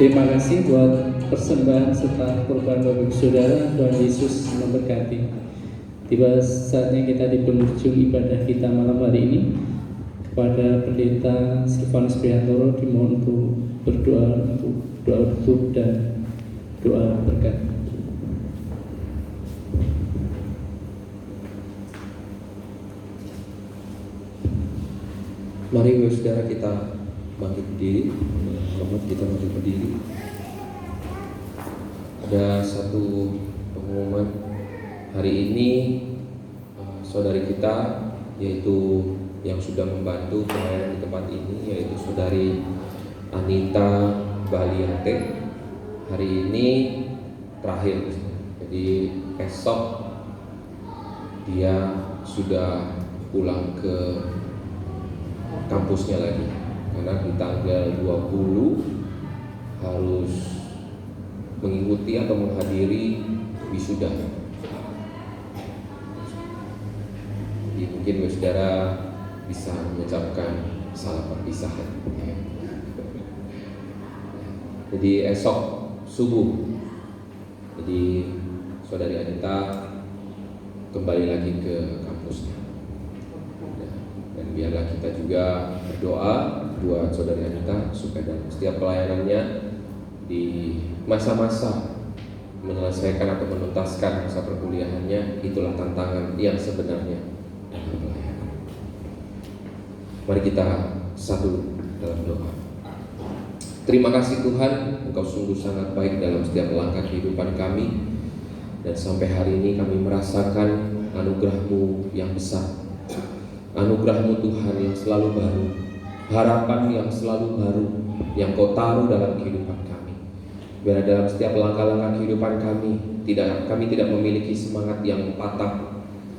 Terima kasih buat persembahan serta kurban Bapak Saudara. Tuhan Yesus memberkati. Tiba saatnya kita di penghujung ibadah kita malam hari ini. Kepada Pendeta Silvanus Priantoro dimohon untuk berdoa untuk doa tutup dan doa berkat. Mari saudara kita bangkit berdiri. Selamat kita bangkit berdiri. Ada satu pengumuman hari ini, saudari kita yaitu yang sudah membantu pelayanan di tempat ini, yaitu saudari Anita Baliate, hari ini terakhir. Jadi esok dia sudah pulang ke kampusnya lagi, karena di tanggal 20 harus mengikuti atau menghadiri wisuda. Jadi mungkin saudara bisa mengucapkan salam perpisahan. Jadi esok subuh, jadi saudari Anita kembali lagi ke kampusnya. Dan biarlah kita juga berdoa buat saudari Anita supaya dalam setiap pelayanannya di masa-masa menyelesaikan atau menuntaskan masa perkuliahannya, itulah tantangan yang sebenarnya dalam pelayanan. Mari kita satu dalam doa. Terima kasih Tuhan, Engkau sungguh sangat baik dalam setiap langkah kehidupan kami. Dan sampai hari ini kami merasakan anugerah-Mu yang besar, anugerah-Mu Tuhan yang selalu baru, harapan yang selalu baru yang Kau taruh dalam kehidupan kami. Biar dalam setiap langkah-langkah kehidupan kami tidak memiliki semangat yang patah,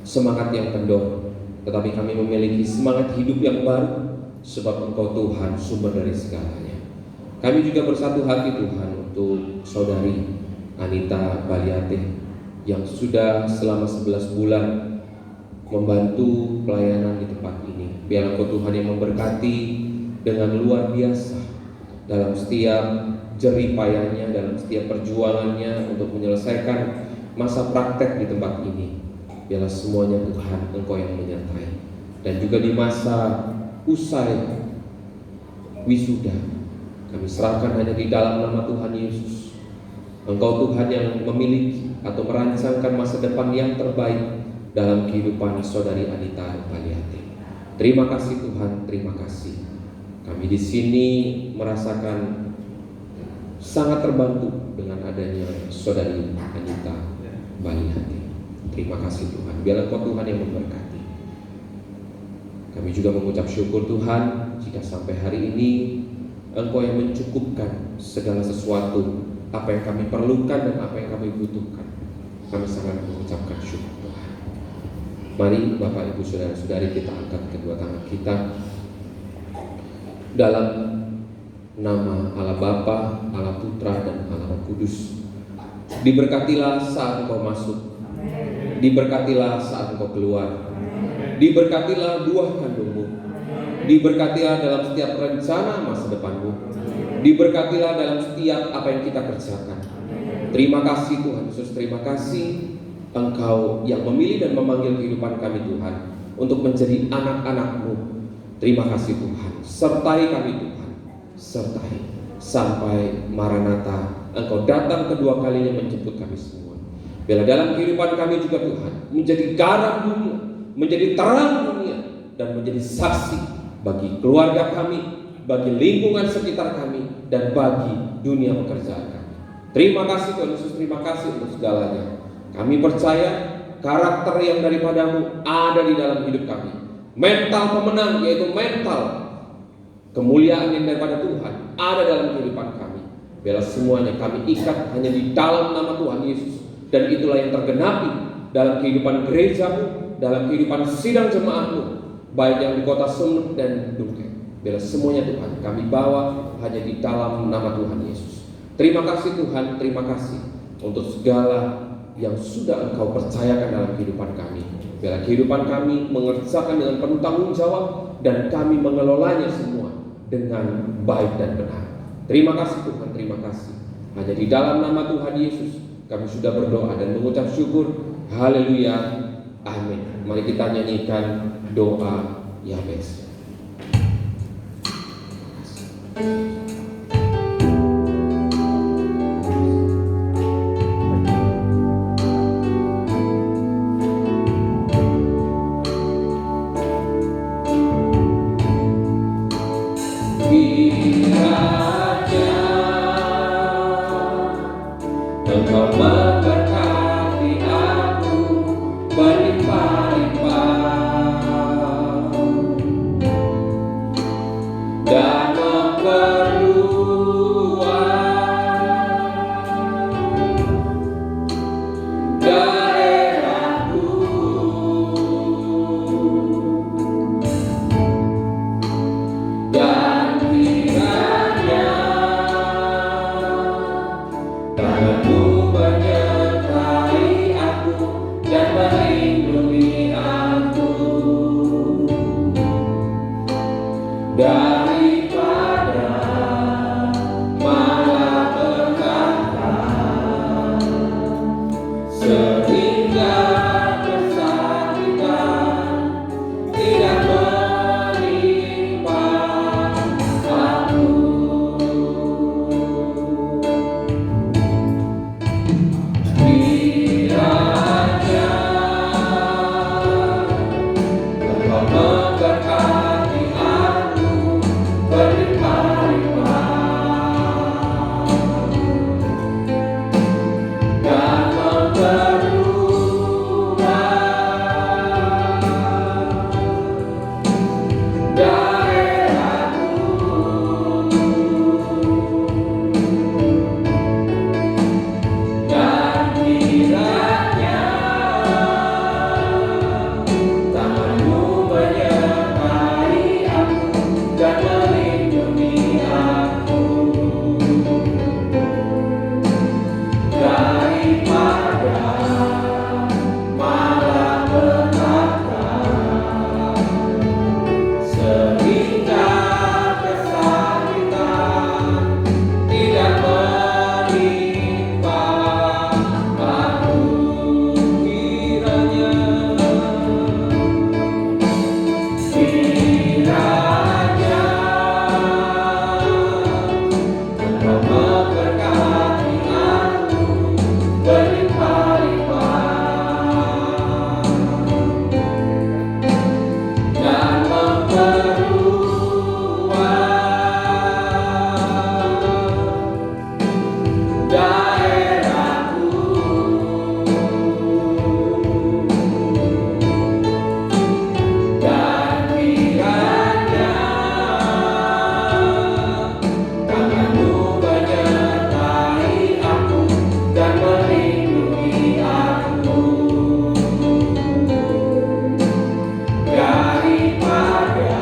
semangat yang kendor, tetapi kami memiliki semangat hidup yang baru, sebab Engkau Tuhan sumber dari segalanya. Kami juga bersatu hati Tuhan untuk saudari Anita Baliate yang sudah selama 11 bulan membantu pelayanan di tempat ini. Biar Engkau Tuhan yang memberkati dengan luar biasa dalam setiap jerih payahnya, dalam setiap perjuangannya untuk menyelesaikan masa praktek di tempat ini. Biarlah semuanya Tuhan Engkau yang menyertai. Dan juga di masa usai wisuda, kami serahkan hanya di dalam nama Tuhan Yesus. Engkau Tuhan yang memiliki atau merancangkan masa depan yang terbaik dalam kehidupan saudari Anita Baliate. Terima kasih Tuhan, terima kasih. Kami di sini merasakan sangat terbantu dengan adanya saudari Anita Baliate. Terima kasih Tuhan. Biarlah Engkau Tuhan yang memberkati. Kami juga mengucap syukur Tuhan jika sampai hari ini Engkau yang mencukupkan segala sesuatu apa yang kami perlukan dan apa yang kami butuhkan. Kami sangat mengucapkan syukur Tuhan. Mari Bapak Ibu Saudara-saudari kita angkat kedua tangan kita dalam nama Allah Bapa, Allah Putra dan Allah Roh Kudus. Diberkatilah saat Engkau masuk, diberkatilah saat Engkau keluar, diberkatilah buah kandungmu, diberkatilah dalam setiap rencana masa depanmu, diberkatilah dalam setiap apa yang kita kerjakan. Terima kasih Tuhan Yesus, terima kasih Engkau yang memilih dan memanggil kehidupan kami Tuhan untuk menjadi anak-anak-Mu. Terima kasih Tuhan, sertai kami Tuhan, sertai sampai Maranatha Engkau datang kedua kalinya menjemput kami semua. Biarlah dalam kehidupan kami juga Tuhan menjadi garam dunia, menjadi terang dunia, dan menjadi saksi bagi keluarga kami, bagi lingkungan sekitar kami, dan bagi dunia pekerjaan kami. Terima kasih Tuhan Yesus, terima kasih untuk segalanya. Kami percaya karakter yang daripadamu ada di dalam hidup kami. Mental pemenang, yaitu mental kemuliaan yang daripada Tuhan, ada dalam kehidupan kami. Biarlah semuanya kami ikat hanya di dalam nama Tuhan Yesus. Dan itulah yang tergenapi dalam kehidupan gerejamu, dalam kehidupan sidang jemaatmu, baik yang di kota Sumeneb dan Duken. Biarlah semuanya Tuhan kami bawa hanya di dalam nama Tuhan Yesus. Terima kasih Tuhan, terima kasih untuk segala yang sudah Engkau percayakan dalam kehidupan kami. Biarlah kehidupan kami mengerjakan dengan penuh tanggung jawab dan kami mengelolanya semua dengan baik dan benar. Terima kasih Tuhan, terima kasih. Hanya di dalam nama Tuhan Yesus kami sudah berdoa dan mengucap syukur. Haleluya, amin. Mari kita nyanyikan doa Yabes. Engkau memberkati aku berlimpah-limpah dan memperluas daerahku, dan kiranya tanganmu menyertai aku dan melindungi aku daripada malapetaka, sehingga kesakitan tidak menimpa aku. Kiranya Engkau memberkati aku berlimpah-limpah dan memperluas daerahku, dan kiranya tanganmu menyertai aku dan melindungi aku daripada malapetaka, sehingga kesakitan tidak menimpa aku. Kiranya Engkau memberkati aku berlimpah-limpah dan memperluas daerahku, dan kiranya tanganmu menyertai aku dan melindungi aku daripada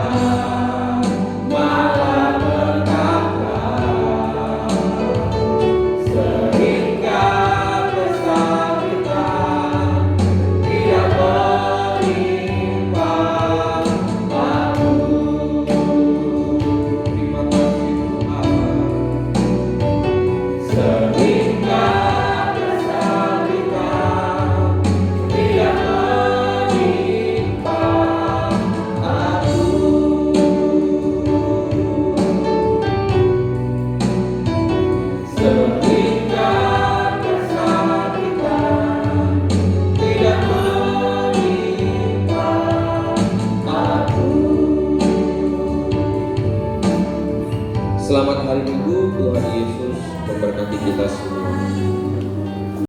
malapetaka, sehingga kesakitan tidak menimpa aku. Terima kasih Tuhan. Sehingga kesakitan tidak menimpa aku. Sehingga kesakitan tidak menimpa aku. Selamat hari Minggu, Tuhan Yesus memberkati kita semua.